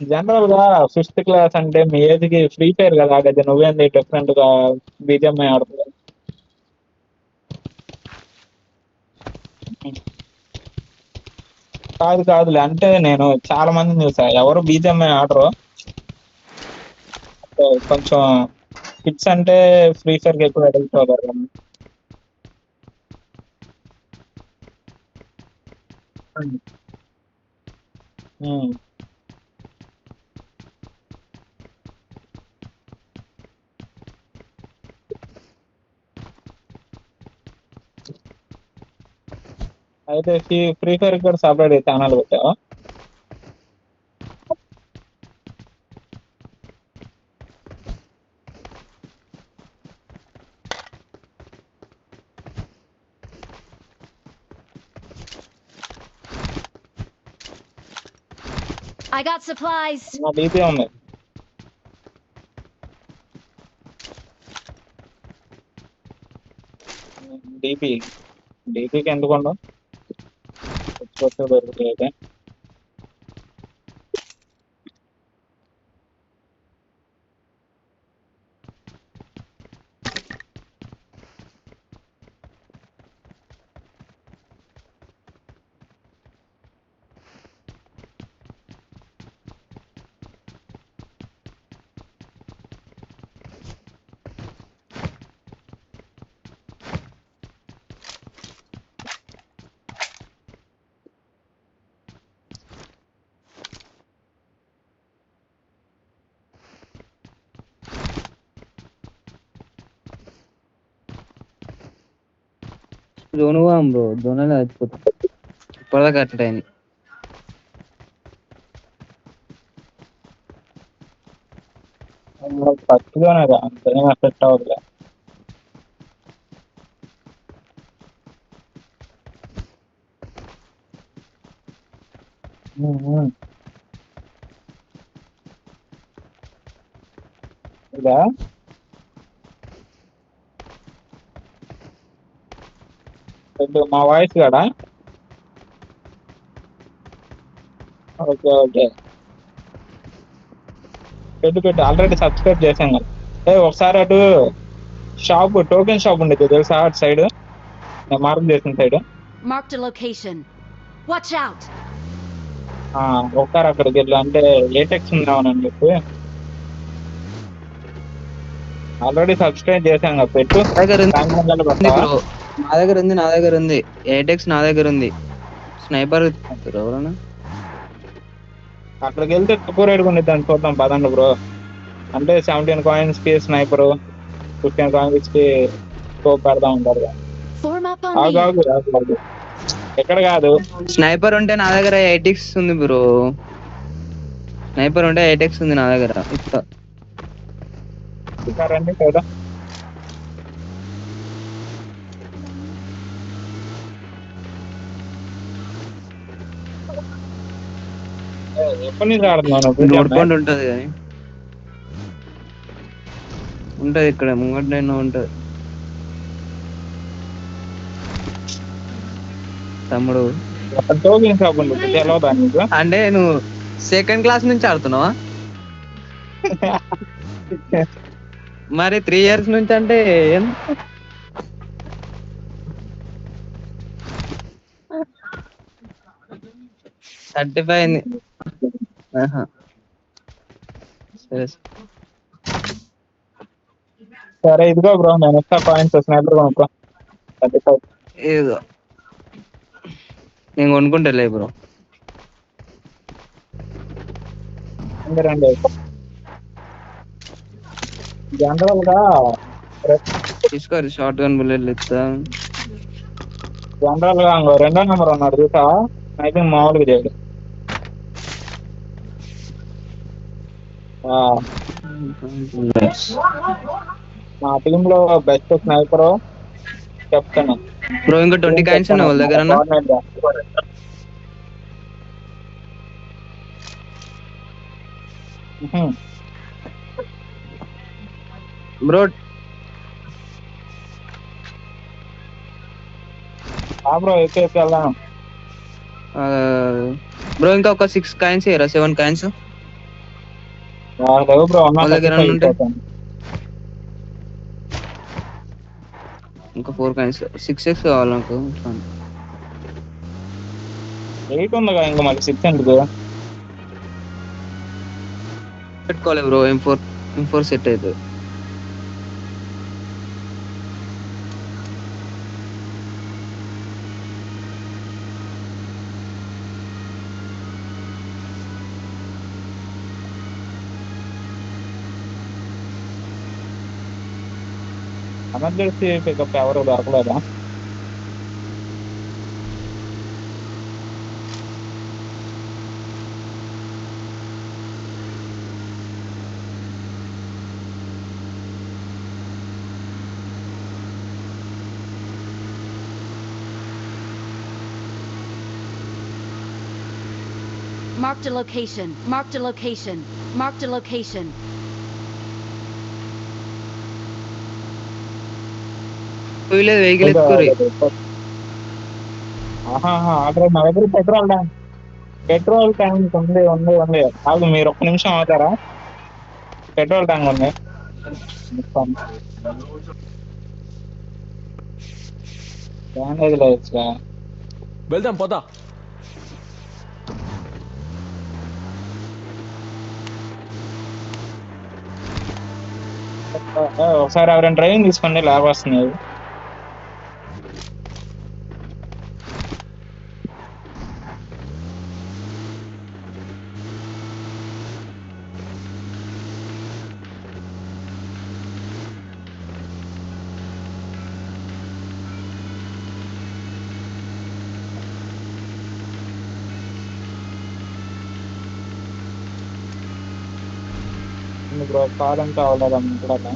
జనరల్ గా 5th క్లాస్ అంటే మీ ఏజ్ కి ఫ్రీ ఫైర్ కదా ఆడేది, నువ్వేంది డిఫరెంట్ గా బీజిఎంఐ ఆడుతుంది? కాదులే, అంటే నేను చాలా మందిని చూసా ఎవరు బీజిఎంఐ ఆడరు. కొంచెం కిడ్స్ అంటే ఫ్రీ ఫైర్ కి ఎక్కువ అడిక్ట్ అవుతారు కదా. ఉమ్. అయితే ఫ్రీ ఫైర్ కూడా సపరేట్ ఛానల్ పెట్టావా? I got supplies. నా డీపీ ఉంది. డీపీకి ఎందుకు ఉండవు? దొరుకుతాయి అయితే. జోన్ పోదాం బ్రో, జోన్ అనేది అయిపోతుంది ఇప్పటిదాకా అట్లా అయింది. ఫస్ట్గానే అంతేం ఎఫెక్ట్ అవ్వదులే. ఇదా మా వాయిస్ కాడా? ఓకే ఓకే, పెట్టు ఆల్రెడీ సబ్స్క్రైబ్ చేశాను కదా. ఒకసారి అటు షాప్, టోకెన్ షాప్ ఉండేది తెలుసా, అటు సైడ్ నేను మార్క్ చేసిన side. Marked a location. Watch out! ఒకసారి అక్కడికి వెళ్ళి, అంటే ఏటెక్స్ ఉందామని చెప్పి ఆల్రెడీ సబ్స్క్రైబ్ చేశాను కదా. పెట్టు నా దగ్గర ఉంది పెడతావా? బ్రో, నా దగ్గర ఉంది ఏటెక్స్, నా దగ్గర ఉంది. స్నైపర్ ఎవరన్నా అక్కడికి వెళ్తే తక్కువ రేట్ ఉంది, దాన్ని చూద్దాం పదండి బ్రో. అంటే 17 కాయిన్స్ కి స్నైపర్, 15 కాయిన్స్ కి స్కోప్ పెడతా ఉంటారు. Form up on ఆగు me. ఆగు ఆగు, ఆగు. ఎక్కడ కాదు, స్నైపర్ ఉంటే నా దగ్గర ఏటెక్స్ ఉంది బ్రో. స్నైపర్ ఉంటే ఏటెక్స్ ఉంది నా దగ్గర. ఇస్తా రండి కదా. ఎప్పటి నుంచి ఆడుతున్నాను? నోట్ పాయింట్ ఉంటది కానీ ఉంటది ఇక్కడ ముంగట ఉంటది. తమ్ముడు టోకెన్ షాప్ ఉంది, తెలవదా నీకు? అంటే నువ్వు సెకండ్ క్లాస్ నుంచి ఆడుతున్నావా? మరి 3 years నుంచి అంటే ఎంత? సర్టిఫై అయింది. సరే సరే ఇదిగో బ్రో, నేను ఇస్తా కాయిన్స్, స్నైపర్ కొనుక్కో. 35. ఏదో నేను కొనుక్కుంటలే బ్రో. రండి. జనరల్ గా తీసుకోరు షార్ట్ గన్ బుల్లెట్లు ఇస్తా. జనరల్ గా 2వ నెంబర్ ఉన్నాడు చూసా, స్నైపింగ్ మామూలుగా చేయడు. మా టీమ్ లో బెస్ట్ స్నైపర్ చెప్తాను బ్రో. ఇంకా 20 కాయిన్స్ ఉన్నాయి వాళ్ళ దగ్గర. బ్రో బ్రో ఎక్కి వెళ్దాం బ్రో. ఇంకా ఒక 6 కాయిన్స్ ఇయరా, 7 కాయిన్స్ లేవు బ్రో. వాళ్ళ దగ్గర ఉంటాయి. ఇంకా 4 కాయిన్స్, 6x కావాలి నాకు. 8 ఉందిగా, ఇంకా మళ్ళీ 6 ఎందుకు పెట్టుకోవాలి బ్రో? M4 సెట్ అవుతుంది. ఎమర్జెన్సీ పికప్ ఎవరు దొరకలేదా? Marked a location. Marked a location. Marked a location. Vehicle ఎత్తుకోరి. ఆల్రెడీ నా దగ్గర పెట్రోల్ ట్యాంక్ ఉంది ఉంది ఉంది. కాదు, మీరు 1 నిమిషం అవుతారా? పెట్రోల్ ట్యాంక్ ఉంది. డ్యామేజ్ లేదు. వెళ్దాం పోతా. ఒకసారి ఎవరైనా డ్రైవింగ్ తీసుకోండి, ల్యాబ్ వస్తుంది. బ్రో కార్ అంతా అవ్వలేదు.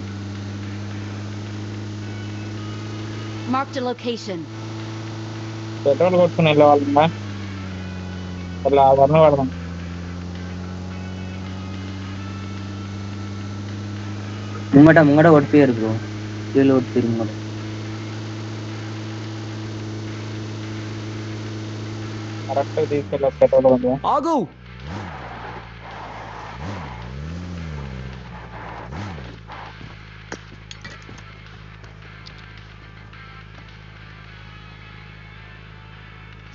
Marked a location. పెట్రోల్ కొట్టుకుని వెళ్ళే వాళ్ళందా అట్లా వర్ణ పడదాం. ముంగట కొట్టిపోయారు బ్రో, వీళ్ళు కొట్టిపోయారు ముంగట. కరెక్ట్ తీసుకెళ్ళి పెట్రోల్ కొంచెం. ఆగు.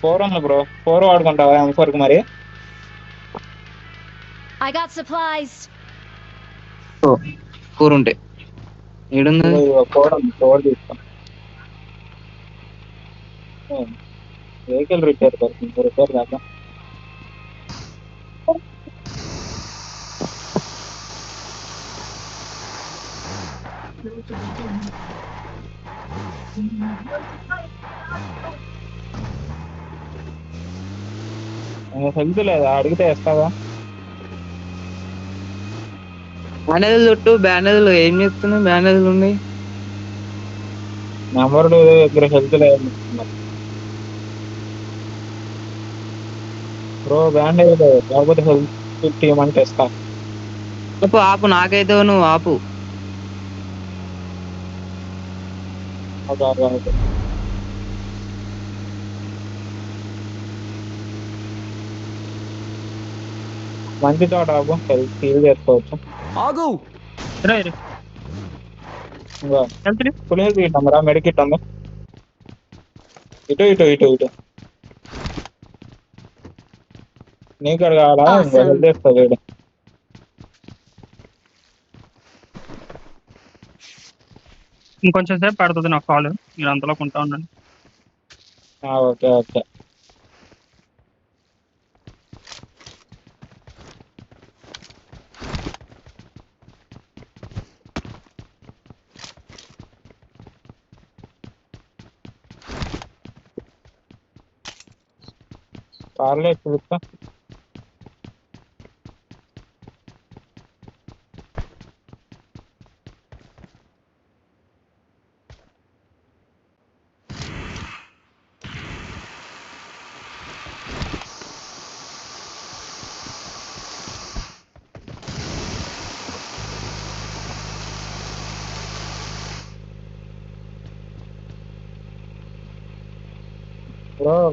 ఫోర్ ఉంది బ్రో, 4 వాడుకుంటావా M4 కి మరి? I got supplies. 4 ఉంటాయి. ఏడుంది? 4 ఉంది, 4 తీసుకో. వెహికల్ రిపేర్ పడుతుంది, రిపేర్ కాక హెల్త్ లేదా అడిగితే ఇస్తావా? బ్యానేజ్ చుట్టూ బ్యానేజ్లు ఏం చేస్తున్నావు? బ్యానేజ్లు ఉన్నాయి. నెంబర్ దగ్గర హెల్త్ లేదు బ్రో, బ్యాండేజ్ లేదు, కాకపోతే హెల్త్ ఇవ్వమంటే ఇస్తా. ఆపు, నాకైతే నువ్వు ఆపు. మంచి చోట బాబు, హెల్త్ ఫీల్ చేసుకోవచ్చు. ఆగు. ఇంకా ఫుల్ హెల్త్ కిట్ ఉందా? మెడి కిట్ ఉందా? ఇటు నీకు అక్కడ కావాలా? ఇంకా హెల్త్ చేస్తుంది వీడు. ఇంకొంచెం సేపు పడుతుంది నాకు కాల్, మీరు అంతలో కొంటా ఉండండి. ఓకే. కార్లో చూస్తా.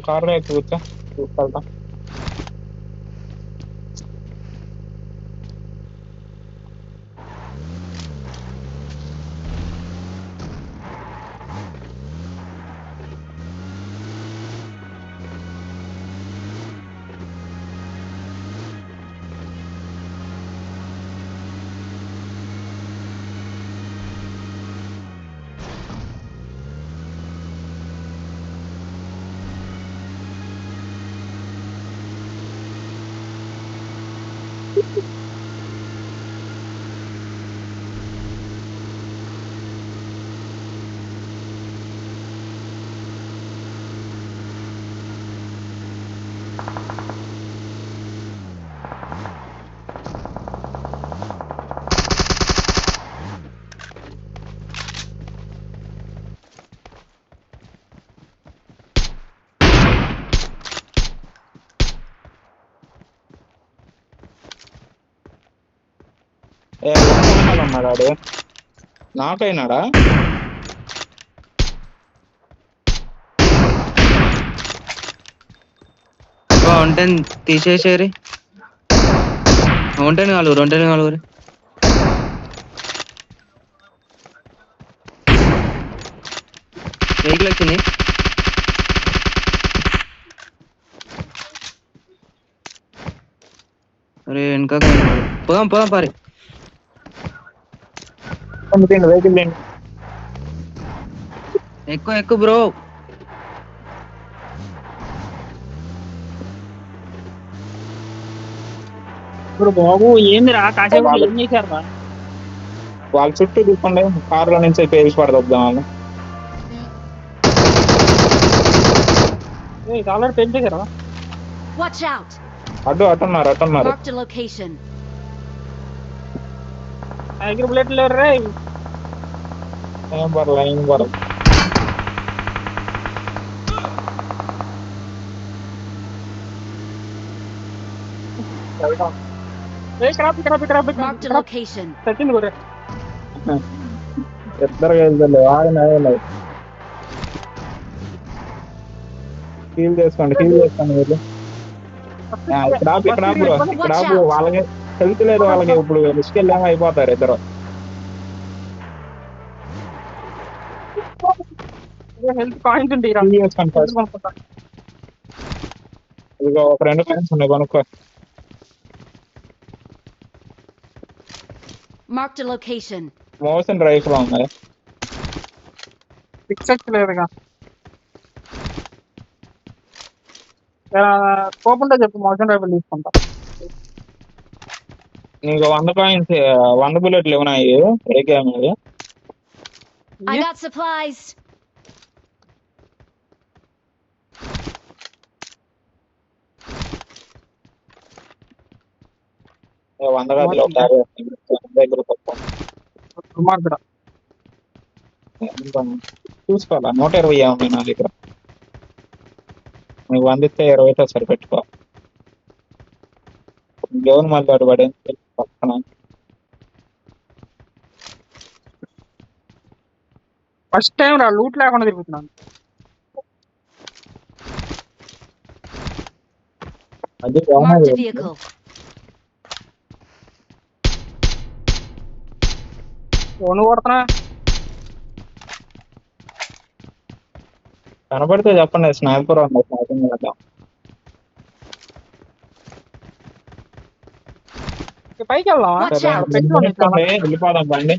కార్లో కూర్చో, చూసుకెళ్తా. ఉన్నాడు నాకైనాడా? ఒంటని తీసేసేరి, ఒంటని కలుగురు. వెహికల్ వచ్చింది. అరే వెనక పోదాం పారి. ఎక్కువ బ్రో. ఇప్పుడు బాబు ఏందిరా కాసేపు ఏం చేశారా? వాళ్ళ చుట్టూ తిప్పండి, కార్లో నుంచి పేసి పడదొద్దాం. ఆల్రెడీ పెళ్లి చేశారా? Watch out. అటున్నారు. Marked a location. నా దగ్గర బుల్లెట్లు లేరు రే. ఏం పర్లేదు. Marked a location. చచ్చింది కూడా. ఇద్దరు వెళ్తారు ఆయన హీల్ చేసుకోండి మీరు. ఇక్కడ బ్రో వాళ్ళకి హెల్త్ లేదు, వాళ్ళకి ఇప్పుడు రిస్క్ వెళ్ళామో అయిపోతారు ఇద్దరు. హెల్త్ పాయింట్ ఉంది. హీల్ చేసుకోండి ఫస్ట్. ఇదిగో ఒక 2 పాయింట్స్ ఉన్నాయి, కొనుక్కో. Marked a location. Motion rifle ఉన్నాయి. 6x లేదుగా. కోపంతో చెప్పు, మోషన్ రైఫిల్ తీసుకుంటా. నీకు 100 కాయిన్స్ 100 బుల్లెట్లు ఉన్నాయి. ఏ గేమ్ ఇది? I got supplies. ఏ 100 కాదులే, ఒక 50 దగ్గర తక్కువ. మార్కెట్ చూసుకోవాలా, 120 ఉన్నాయి నా దగ్గర. నీకు 100 ఇస్తే 20తో సరిపెట్టుకో. దేవుని మళ్ళీ అటు పడి పక్కన ఫస్ట్ టైం రా లూట్ లేకుండా తిరుగుతున్నాను. అది Marked a vehicle. నువ్వు కొడుతున్నా కనపడితే చెప్పండి. స్నైపర్ ఉంది, స్నైపింగ్ చేద్దాం. పైకి వెళ్దామా? Watch out. వెళ్ళిపోదాం బండి.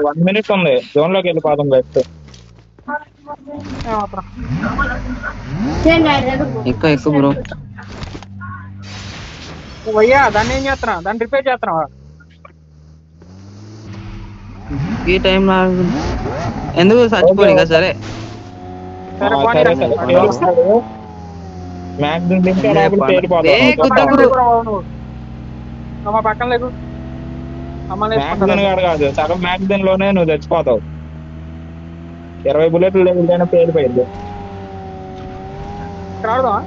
1 minute ఉంది, జోన్ లోకి వెళ్ళిపోదాం. బెస్ట్ ఎక్కువ బ్రో. అయ్యా దాన్ని ఏం చేస్తున్నా? దాన్ని రిపేర్ చేస్తున్నావా? ఈ టైం ఎందుకు చచ్చిపోయి కదా. సరే సరే పోనీ రా. మ్యాక్సిమం తింటే లోపలికి వెళ్ళిపోదాం. మా పక్కన లేకు. మ్యాక్సిమం కాదు, సగం మ్యాక్సిమం లోనే నువ్వు చచ్చిపోతావు. 20 బుల్లెట్లు లేకపోయినా పేలిపోయింది. ఇక్కడ ఆడదాం.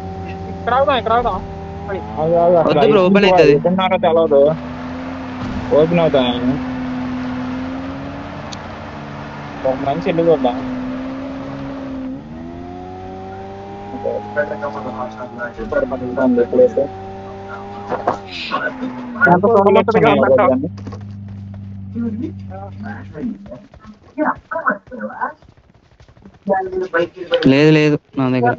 వద్దు బ్రో, ఓపెన్ అవుతుంది. ఎప్పుడున్నారో తెలవదు, ఓపెన్ అవుతాయి. ఒక మంచి ఇల్లు చూద్దాం. ప్లేస్ ఎంత సొంతగా ఉందంటావు? లేదు నా దగ్గర.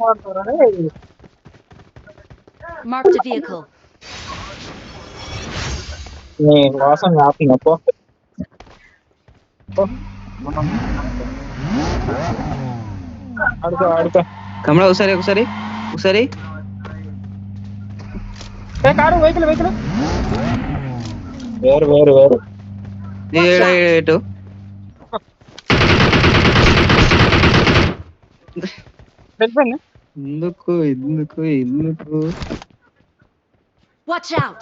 Marked a vehicle. నీ వాసన కాపునప్పో. ఆడుకో. కమలా ఒకసారి కారు వెహికల్ వేరు ఏటు వెళ్ళిపోయింది. ఎందుకు Watch out.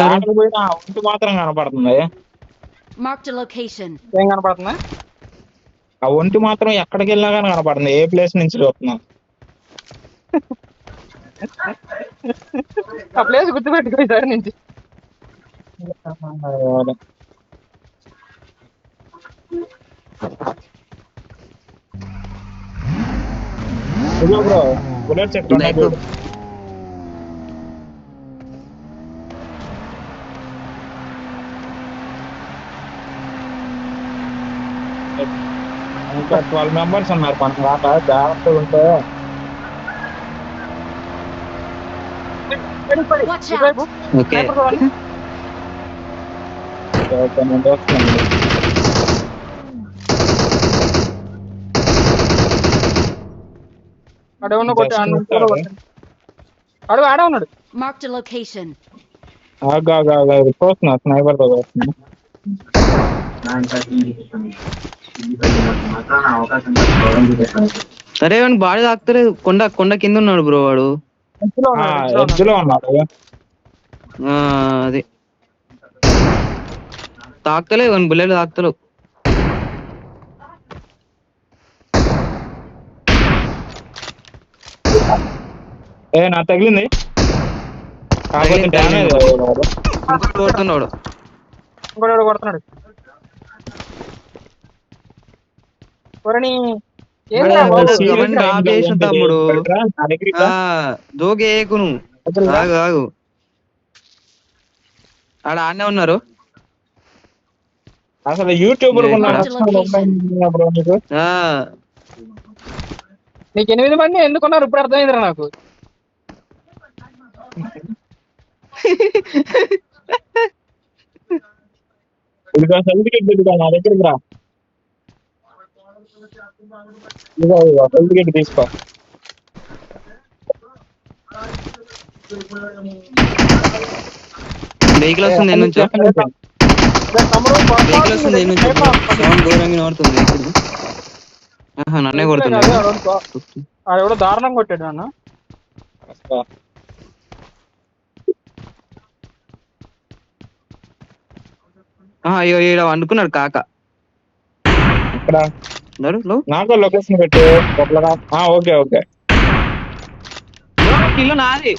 ఆటలు పోయినా ఒంటి మాత్రం కనపడుతుంది. Marked a location. ఏం కనపడుతుందా? ఆ ఒంటి మాత్రం ఎక్కడికి వెళ్ళినా కానీ కనపడుతుంది. ఏ ప్లేస్ నుంచి చూస్తున్నా ఆ ప్లేస్ గుర్తుపెట్టుకో ఈసారి నుంచి. బ్రో బుల్లెట్ చెక్ ఇంకా 12 మెంబర్స్ ఉన్నారు మన రాక. జాగ్రత్తగా ఉంటే Watch out. ఓకే. అడవున్న కొట్టి ఆడే ఉన్నాడు. Marked a location. చూస్తున్నా, స్నైపర్ తో చూస్తున్నా. అవకాశం సరే వాడికి బాడీ తాకుతలేదు. కొండ కింద ఉన్నాడు బ్రో వాడు. ఎడ్జ్లో ఉన్నాడు. అది తాకుతలేదు వాని బుల్లెట్ తాకుతలేవు. నా తగిలింది కాకపోతే డ్యామేజ్ కొడుతున్నాడు. ఇంకోటి కొడుతున్నాడు. తమ్ముడు జోకేకు నువ్వు. ఆగు ఆడ ఆడనే ఉన్నారు. అసలు యూట్యూబర్ నీకు 8 మంది ఎందుకున్నారు ఇప్పుడు అర్థమైందిరా నాకు. నా దగ్గరికి రా, సర్టిఫికేట్ తీసుకో. వెహికల్ వస్తుంది ఎన్ని నుంచో. వెహికల్ వస్తుంది ఎన్ని నుంచో. సౌండ్ ఘోరంగా వినబడుతుంది వెహికల్. నన్నే కొడుతున్నాడు. ఎవడో దారుణంగా కొట్టాడు నన్ను. అయ్యో ఈడ వండుకున్నాడు కాక. నాకు లొకేషన్ పెట్టు. ఓకే ఓకే ఇల్లు నాది.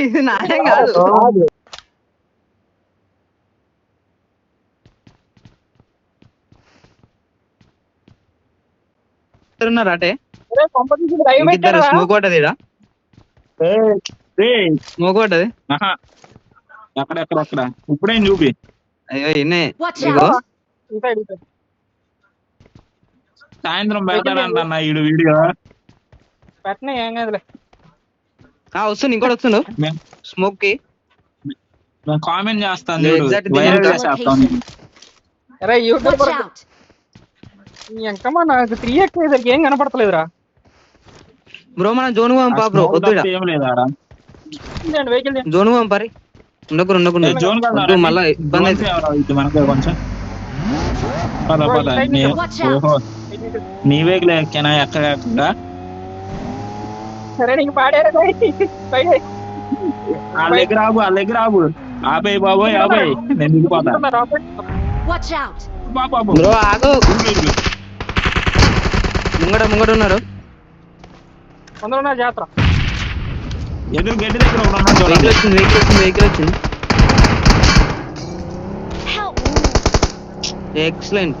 ఇది నాదే కాదు. ఉన్నారు అటే స్మోక్ పట్టది. ఈడ స్మోక్ పట్టది. అక్కడ ఇప్పుడేం చూపి. అయ్యో ఇన్నే సాయంత్రం పెడతాడంట ఈడు వీడియో. పెట్టినా ఏం కాదులే. వస్తుంది ఇంకోటి వస్తుండు స్మోక్ కి. కామెంట్ చేస్తాను ఎంకమ్మా నాకు 3x అయ్యేసరికి ఏం కనపడతలేదురా బ్రో. మనం జోన్ పంపా బ్రో. వద్దు ఏం లేదా జోన్ పంపారి. ఉండకుండా మళ్ళా ఇబ్బంది అయితే మనకు కొంచెం. నీ వేగలే ఎక్కనా ఎక్కడ సరే నీకు పాడారు. వాళ్ళ రాబు ఆపేయి బాబోయ్ ఆపేయి. నేను దిగిపోతా. బ్రో ఆగు. ముంగట ఉన్నారు. జాతర ఎదురు గడ్డి దగ్గర వెహికల్ వచ్చింది. ఎక్సలెంట్.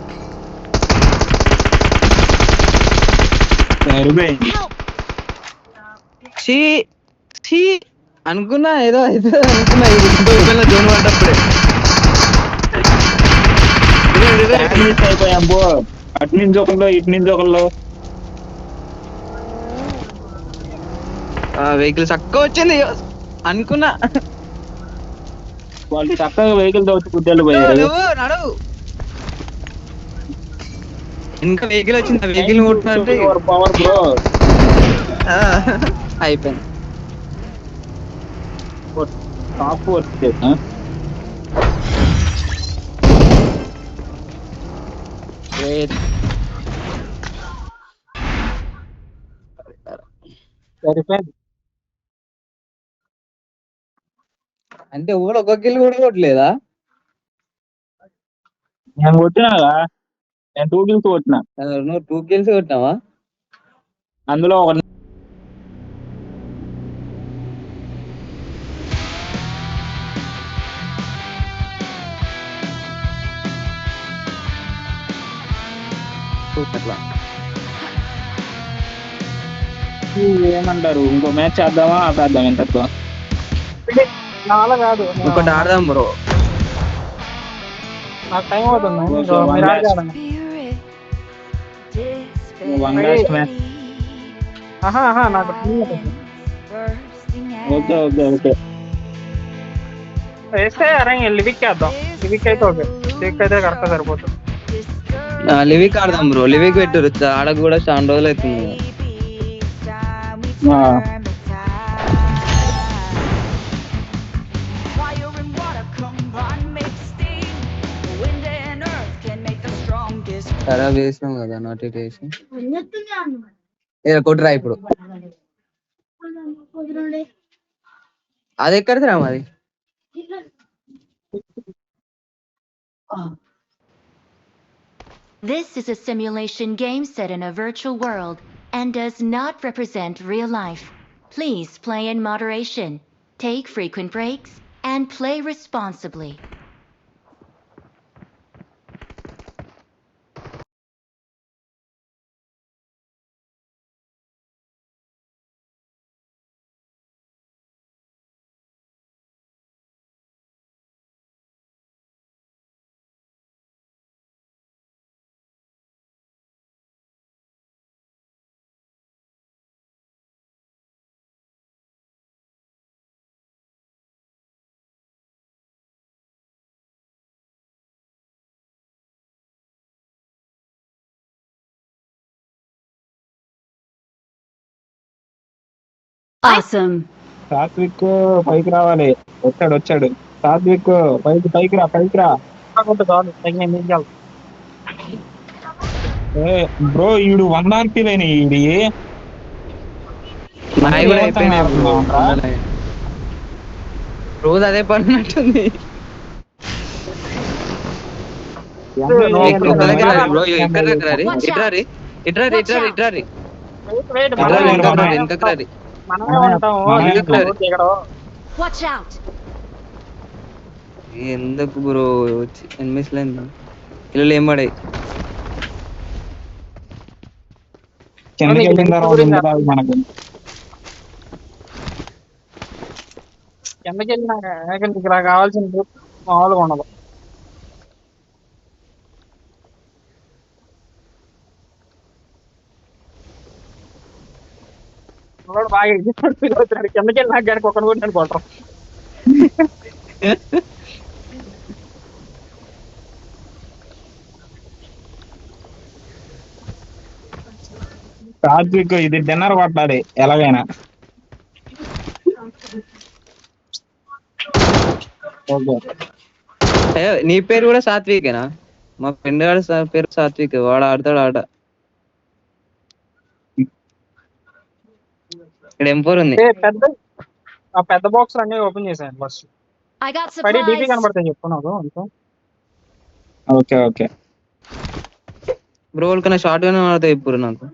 అనుకున్నా ఏదో అయితే అనుకున్నా జోన్ పడ్డప్పుడే అయిపోయాం. అటు నుంచి ఒకళ్ళు ఇటు నుంచి ఒకళ్ళు. వెహికల్ చక్కగా వచ్చింది అనుకున్నా. వాళ్ళు చక్కగా వెహికల్ తో వచ్చి గుడ్డలు పోయారు. నడు ఇంకా వెహికల్ వచ్చింది. వెహికల్ కొట్టినట్టు పవర్ బ్రో అయిపోయింది. టాప్ వచ్చే అంటే ఊళ్ళో ఒక్క కిల్ కూడా కొట్టలేదా? నేను కొట్టినాగా. నేను 2 kills కొట్టినా. నువ్వు 2 kills కొట్టినావా? అందులో ఒక ఏమంటారు, ఇంకో మ్యాచ్ చేద్దామా ఆపేద్దాం? ఇంతకు చాలా కాదు, ఇంకోటి ఆడదాం బ్రో. నాకు టైం అవుతుంది. నాకు ఓకే ఓకే ఓకే వేస్తే అరే లివిక్ వేద్దాం. లివిక్ అయితే ఓకే, లివిక్ అయితే కరెక్ట్ సరిపోతుంది. లివిక్ ఆడదాం బ్రో. లివిక్ పెట్టారు, ఆడకు కూడా చాలా రోజులు అవుతుంది. ఖరాబ్ చేసినాం కదా నాట్ ఇట్ వేసి కొట్టురా ఇప్పుడు అది ఎక్కడిదిరా మరి This is a simulation game set in a virtual world and does not represent real life. Please play in moderation, take frequent breaks, and play responsibly. Awesome. Satvik పైకి రావాలి. వచ్చాడు సాత్విక్ పైకి రా. చాలు తగిన ఏం చేయాలి బ్రో ఈడు 100 RP ఈడి నాయి కూడా అయిపోయినాయి రోజు అదే పని ఉన్నట్టుంది మనమే ఉంటాము Watch out. ఎందుకు బ్రో ఎనిమిస్ ఇల్లు ఏం పడాయి కిందకి వెళ్ళిన తర్వాత ఉండదు మనకు. కిందకి వెళ్ళినా ఇక్కడ కావాల్సిన మామూలుగా ఉండదు. బాగా ఫీల్ అవుతున్నాడు కిందకి వెళ్ళినా కానీ ఒక్కడు కూడా నేను కొట్టరు. సాత్విక్ ఇది డిన్నర్ కొట్టాలి ఎలాగైనా. నీ పేరు కూడా సాత్వికేనా? మా ఫ్రెండ్ గారు పేరు సాత్విక్, వాడు ఆడతాడు ఆట. ఇక్కడ M4 ఉంది. పెద్ద బాక్స్ అన్ని ఓపెన్ చేశాను ఫస్ట్. పడి డీపీ కనబడతాయి చెప్పు నాకు అంతా. ఓకే బ్రో కన్నా షార్ట్ గానే ఆడతాయి ఇప్పుడు నాకు.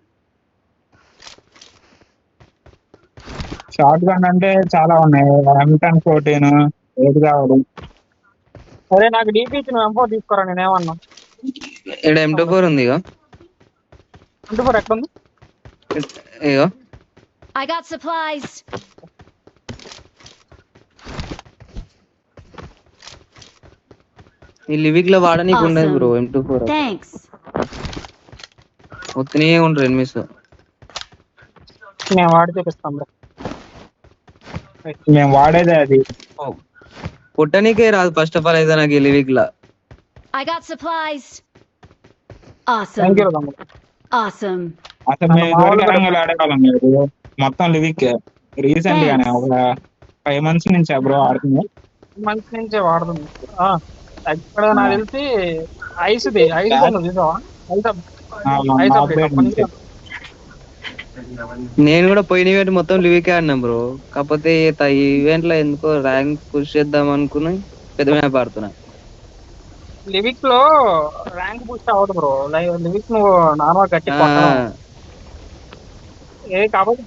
షార్ట్ గన్ అంటే చాలా ఉన్నాయి. M10 14 ఏది కావాలి? సరే నాకు డీపీ ఇచ్చి నువ్వు M4 తీసుకోరా నేనేమన్నా. ఇక్కడ M24 ఉంది ఇగో. M24 ఎక్కడ ఉంది? ఇగో I got supplies. ఈ లివిక్ లో వాడనీకి ఉండదు బ్రో M24. Thanks. వస్తూనే ఉండరు ఎనిమిస్. నేను వాడి చూపిస్తాను బ్రో. మేము వాడేదే అది. పుట్టనీకే రాదు ఫస్ట్ ఆఫ్ ఆల్ అయితే నాకు ఈ Livik law. I got supplies. Thank you Awesome. తమ్ముడు. Awesome. అసలు మేము ఇదివరకు రంగులు ఆడేవాళ్ళం లేదు. మొత్తం లివిక్ రీసెంట్ గానే ఒక 5 months నుంచి బ్రో ఆడుతుంది. మంచి నుంచే వాడుతుంది. ఇక్కడ నాకు తెలిసి ఐస్ చూసావా? నేను కూడా పోయిన ఈవెంట్ మొత్తం లివికే ఆడినా బ్రో. కాకపోతే ఈ ఈవెంట్ లో ఎందుకో ర్యాంక్ పుష్ చేద్దాం అనుకుని పెద్ద మ్యాప్ ఆడుతున్నా. లివిక్ లో ర్యాంక్ బూస్ట్ అవ్వదు బ్రో. లివిక్ నువ్వు నార్మల్ గట్టి కాబట్టి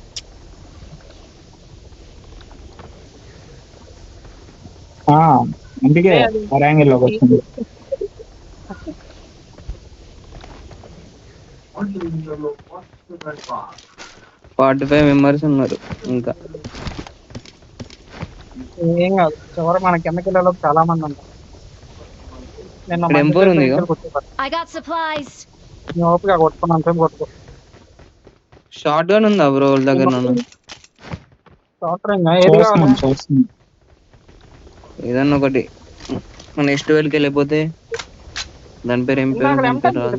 అందుకే ర్యాంగిల్ లోకి వచ్చింది. ఫార్టీ 45 మెంబర్స్ ఉన్నారు ఇంకా. ఏం కాదు చివరి మన కిందకి వెళ్ళలో చాలా మంది ఉంటారు. M4 ఉంది ఇగో. I got supplies. ఓపిక కొట్టుకున్నాను సేపు కొట్టుకో. షార్ట్ గన్ ఉందా బ్రో వాళ్ళ దగ్గర? ఏదన్నా ఒకటి నెక్స్ట్ వేల్కి వెళ్ళిపోతే దాని పేరు ఏం పేరు రాదు.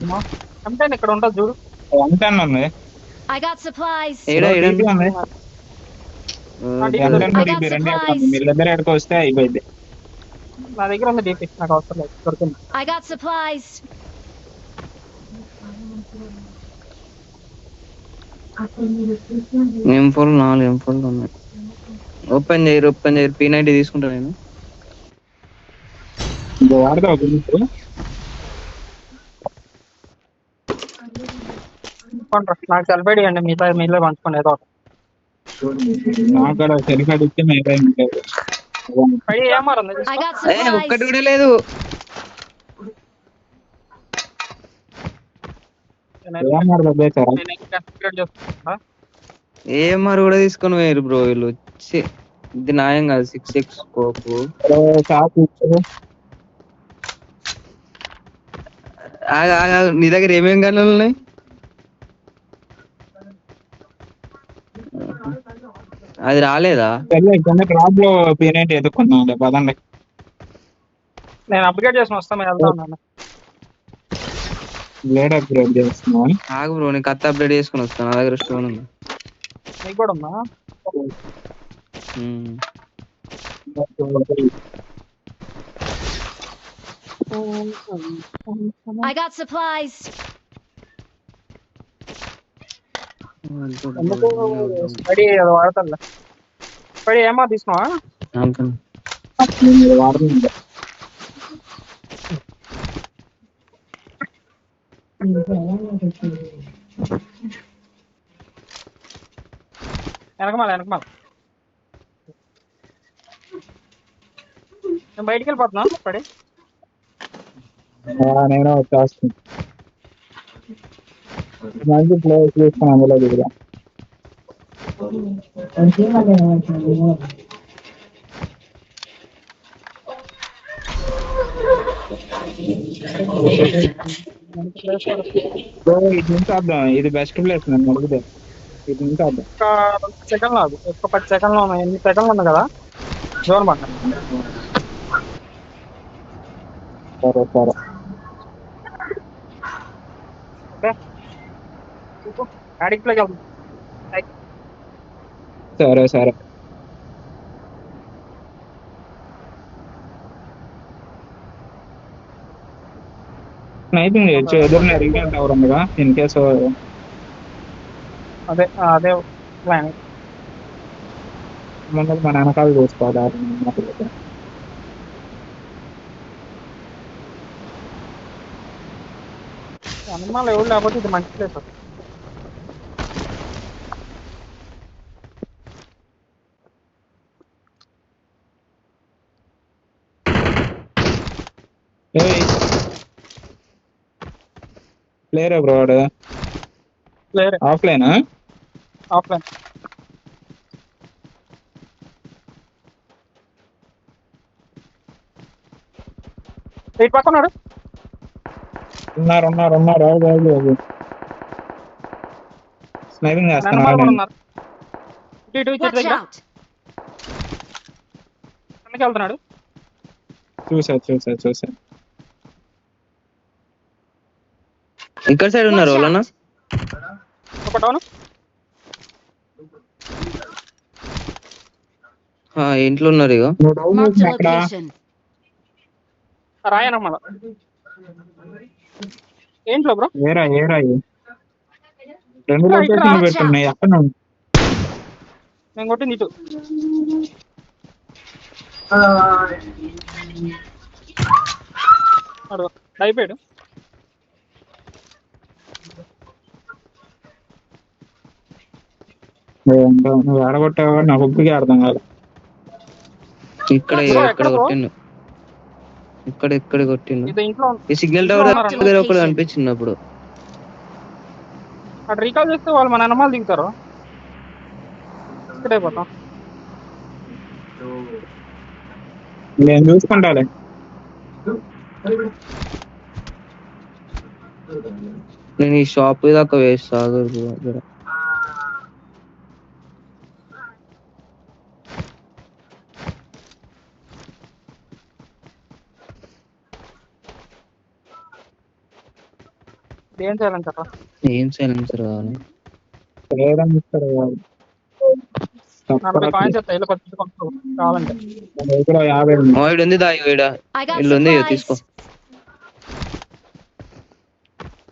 ఇక్కడ ఉంటుంది చూడు. I got supplies. వీళ్ళిద్దరు ఎక్కడికి వస్తే అయిపోయింది. నా దగ్గర ఉంది డీపీ, నాకు అవసరం లేదు, దొరికింది. I got supplies. M4 4 M4 ఉన్నాయి. ఓపెన్ చేయరు P90 తీసుకుంటా నేను. వాడదావు గురించి నాకు సెల్ఫైడ్ ఇవ్వండి, మీలో పంచుకోండి ఏదో ఒకటి. నాకు కూడా సరిపడి ఇస్తే మిగతా ఉంటాయి. పడి ఏమారు ఉంది I got ఒక్కటి supplies. కూడా లేదు. ఏమన్నారు దగ్గర AMR కూడా తీసుకొని పోయారు బ్రో వీళ్ళు. ఛీ, ఇది న్యాయం కాదు. 6x scope. షాప్ నీ దగ్గర ఏమేం గన్నులు ఉన్నాయి? అది రాలేదా? డ్రాప్ లో P90 ఎదుర్కొన్నాను పదండి. నేను అప్గ్రేడ్ చేసిన వస్తాను, వెళ్తా ఉన్నాను. బ్లేడ్ అప్గ్రేడ్ చేస్తున్నాను. ఆగు బ్రో, నేను కత్త అప్డేట్ చేసుకుని వస్తాను. నా దగ్గర స్టోన్ ఉంది. నీకు కూడా ఉందా? I got supplies. ఎందుకు పడి అది వాడతాను. పడి ఏమో తీసుకున్నావా? వాడుతుంది వెనకమాల నేను బయటికి వెళ్ళిపోతున్నా. పడి నేను వచ్చేస్తాను. మంచి ప్లేస్ తీసుకుని అందులో దిగుదా. ఇది నుంచి వద్దాం. ఇది బెస్ట్ ప్లేస్ నన్ను అడిగితే. ఇది నుంచి వద్దాం. ఒక 2 సెకండ్లు ఆగు. ఒక 10 సెకండ్లు ఉన్నాయి. 8 సెకండ్లు ఉంది కదా, జోన్ పడ్డా. సరే సరే ఓకే, అడిక్ట్లోకి వెళ్తాం. సరే సరే స్నైపింగ్ చేయొచ్చు. ఎదురున్న రీగన్ టవర్ ఉందిగా, ఇన్ కేసు అదే ప్లాన్. ముందు మన వెనకాల చూసుకోవాలి. అనుమానం ఎవరు లేకపోతే ఇది మంచి ప్లేస్. ప్లేయర్ బ్రోడ్ ప్లేయర్ ఆఫ్లైన్ ఆఫ్లైన్. ఇటు పక్క ఉన్నాడు. ఉన్నారు స్నైపింగ్ చేస్తున్నారు. ఇటు Watch దగ్గర out. కిందకి వెళ్తున్నాడు. చూసా ఇక్కడ సైడ్ ఉన్నారు Watch వాళ్ళనా? out. ఒక డౌన్. ఇంట్లో ఉన్నారు ఇక. Marked a location. రాయనమ్మా ఏంట్లో బ్రో? ఏరా 2 లొకేషన్లు పెట్టున్నాయి. అక్కడ నేను కొట్టింది ఇటు. అయిపోయాడు. నువ్వు ఆడగొట్టావా? నాకు ఒప్పుకి అర్థం కాదు. ఇక్కడ కొట్టిండు. ఇక్కడ కొట్టిండు. ఇది ఇంట్లో ఈ సిగ్నల్ టవర్ దగ్గర ఒకడు కనిపించింది. అప్పుడు అటు రీకాల్ చేస్తే వాళ్ళు మన అన్నమాలు దిగుతారు. ఇక్కడ అయిపోతాం. నేను చూసుకుంటాలే. నేను ఈ షాప్ దాకా వేస్తా. ఏం చేయాలని చెప్ప. ఏం సైలెన్సర్ కావాలి? 40 కాయిన్స్ ఇల్లు కావాలంటే. ఉంది దా. I got ఇల్లు ఉంది, supplies. తీసుకో.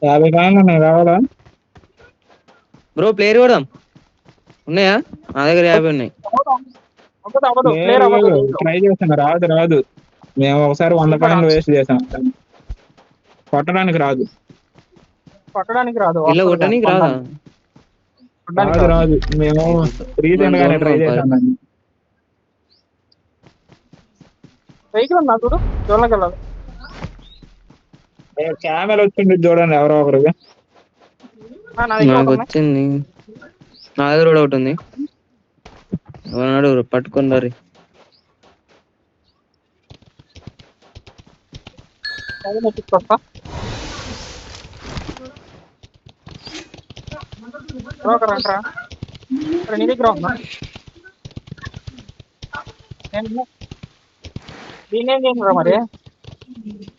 50 కాయలు ఉన్నాయి, కావాలా? బ్రో ప్లేయర్ కొడదాం, ఉన్నాయా? నా దగ్గర 50 ఉన్నాయి. అవ్వదు క్లియర్ అవ్వదు. ట్రై చేసాను, రాదు. మేము ఒకసారి 100 కాయిన్లు వేస్ట్ చేసాం. కొట్టడానికి రాదు. కొట్టడానికి రాదు. ఇలా కొట్టడానికి రాదా? రాదు. మేము రీసెంట్ గానే ట్రై చేసాం దాన్ని. వెహికల్ ఉన్నా చూడు, జోన్లోకి వెళ్ళాలి. కెమెరా వచ్చింది చూడండి ఎవరో ఒకరికి. నా దగ్గర నాకు ఒకటి ఉన్నాయి. వచ్చింది, నా దగ్గర కూడా ఒకటి ఉంది. ఎవరన్నాడు పట్టుకొని రీ. అది నేను తీసుకొస్తా. బ్రోకర్ అంటారా ఇక్కడ నీ దగ్గర ఉందా? దీన్ని ఏం చేయండి మరి.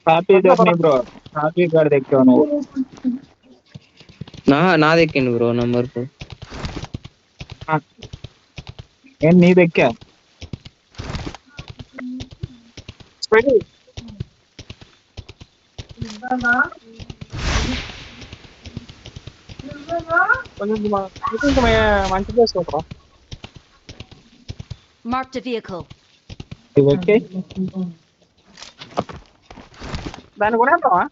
Happy journey bro. Happy card ఎక్కావు నువ్వు. నాది ఎక్కిండు బ్రో నంబర్ 4. నేను నీది ఎక్కా. కొంచెం మంచి ప్లేస్ ఒకరా. Marked a vehicle. ఇది ఎక్కి దాన్ని కొనేద్దామా?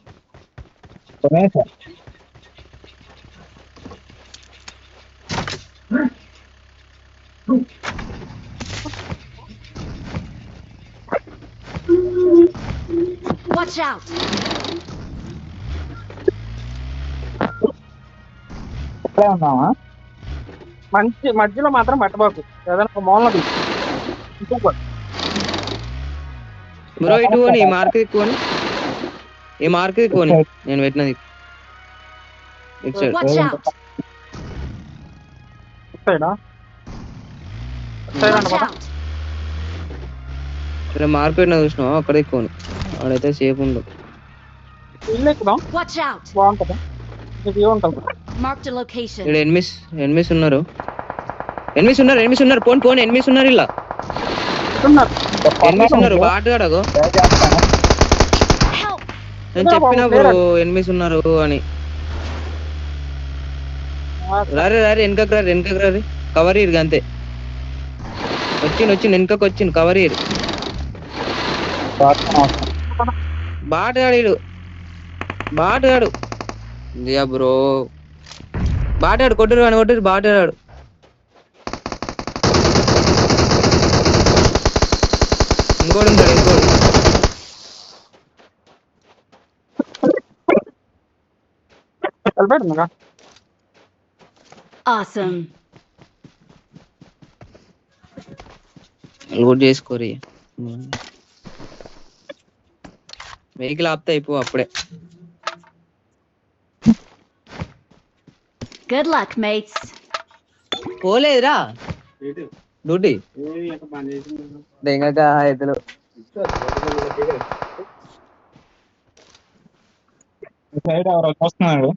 కొనేసా. Watch out! ఇక్కడే ఉన్నావా? మంచి మధ్యలో మాత్రం పెట్టబాకు, ఏదైనా ఒక మూలన తీసు. ఇంకొకటి బ్రో ఇటు పోని, ఈ మార్క్ ఎక్కువని, ఈ మార్క్ ఎక్కువని నేను పెట్టినది ఇటు సైడ్. Watch out! సైడా సైడ్ Watch అనమాట. out! ఇక్కడ మార్క్ పెట్టిన చూసినావా, అక్కడ ఎక్కువని, అక్కడైతే సేఫ్ ఉండదు. ఇల్లు ఎక్కుదాం, Watch out! బాగుంటుంది. నీకు ఏముంటుంది? Marked a location. ఇక్కడ ఎనిమిస్ ఉన్నారు. పోన్ ఎనిమిస్ ఉన్నారు. ఇలా ఉన్నారు. ఎనిమిస్ ఉన్నారు. బాటగాడగో Help! నేను చెప్పిన బ్రో ఎనిమిస్ ఉన్నారు అని. రారే వెనకకు రారి కవర్ ఇరు అంతే. వచ్చింది వెనకకు వచ్చింది కవర్ ఇరు. బాటగాడు బ్రో, బాటాడు కొట్టురు బాటాడు. ఇంకోటి వెళ్ళిపోయింది. Awesome. లోడ్ చేసుకోరి. వెహికల్ ఆపితే అయిపో అప్పుడే. Good luck, mates. పోలేదురా డ్యూటీ దెంగక ఎత్తులు. సైడ్ ఎవరో చూస్తున్నాడు.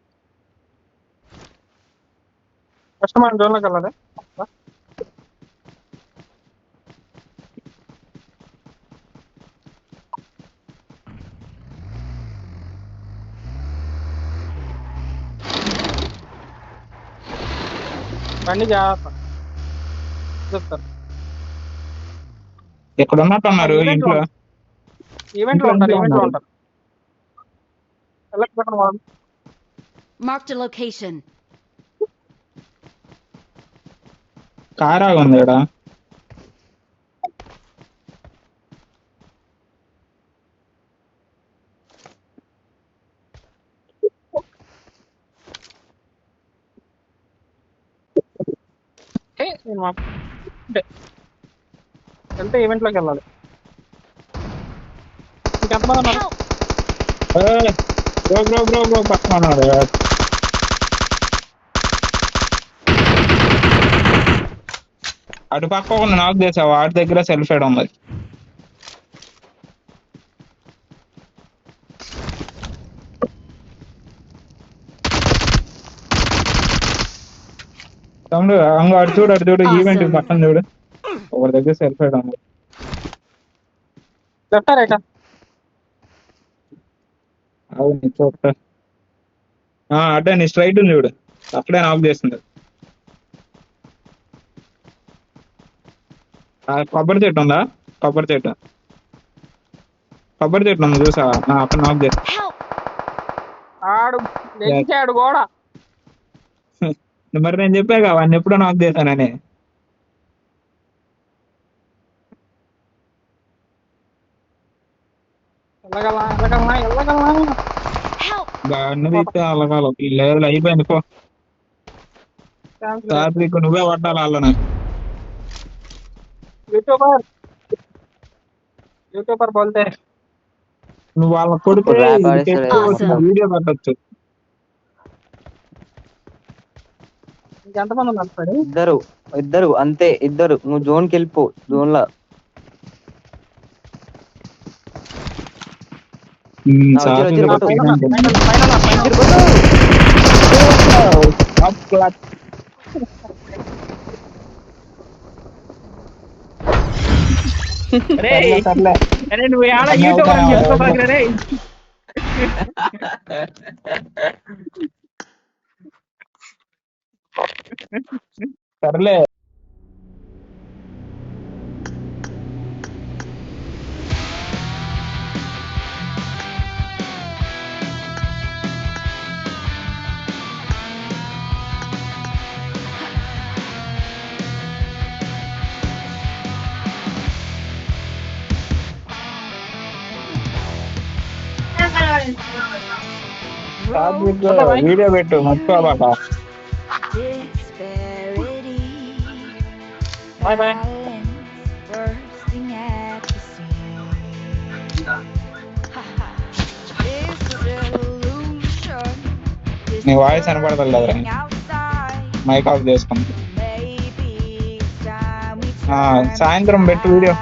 ఫస్ట్ మనం జోన్లోకి వెళ్ళాలి. బండి జాగ్రత్త చెప్తారు. ఇక్కడ ఉన్నట్టున్నారు ఇంట్లో. ఈవెంట్ లో ఉంటారు. వెళ్ళకపోవడం వాళ్ళు. Marked a location. కార్ ఆగి ఉంది ఇక్కడ. వెళ్తే ఈవెంట్ లోకి వెళ్ళాలి. మీకు ఎంతమంది ఉన్నారు? బ్రో పక్కన ఉన్నాడు. అటు పక్క ఒక నాక్ చేసావు, వాటి దగ్గర సెల్ఫ్ ఎడ్ ఉంది. తమ్ముడు అటు చూడు ఈవెంట్ పక్కన చూడు, ఒకరి దగ్గర సెల్ఫ్ ఎడ్ ఉంది. లెఫ్ట్ రైటా? అవును చూడ. అడ్డా నీ స్ట్రైట్ ఉంది చూడు, అక్కడే ఆఫ్ చేస్తుంది. కొబ్బరి చెట్టు ఉందా? కొబ్బరి చెట్టు ఉంది చూసా, అక్కడ ఆఫ్ చేస్తా. ఆడు నెంచాడు కూడా. మరి నేను చెప్పాక వాడిని ఎప్పుడో ఆఫ్ చేశానని. వెళ్ళగలనా? గాడిని తీస్తే అలగాలి. లేదు అయిపోయింది పో. సాత్విక్ నువ్వే పట్టాలి వాళ్ళని. యూట్యూబర్ బోల్తే నువ్వు వాళ్ళ కొడితే Awesome. వీడియో పెట్టచ్చు. ఇంకెంతమంది ఉన్నారు సార్? ఇద్దరు అంతే, ఇద్దరు. నువ్వు జోన్కి వెళ్ళిపో, జోన్ లా అరే నువ్వు ఏడా యూట్యూబ్ అని చెప్పుకోబాకు రే. సర్లే. వీడియో పెట్టు మర్చిపోబాక. Bye bye. నీ వాయిస్ వినపడతలేదురా, మైక్ ఆఫ్ చేసుకుంటా. సాయంత్రం పెట్టు వీడియో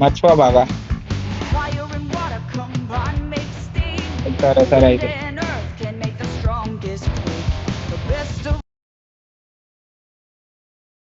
మర్చిపోబాగా. సరే అయితే.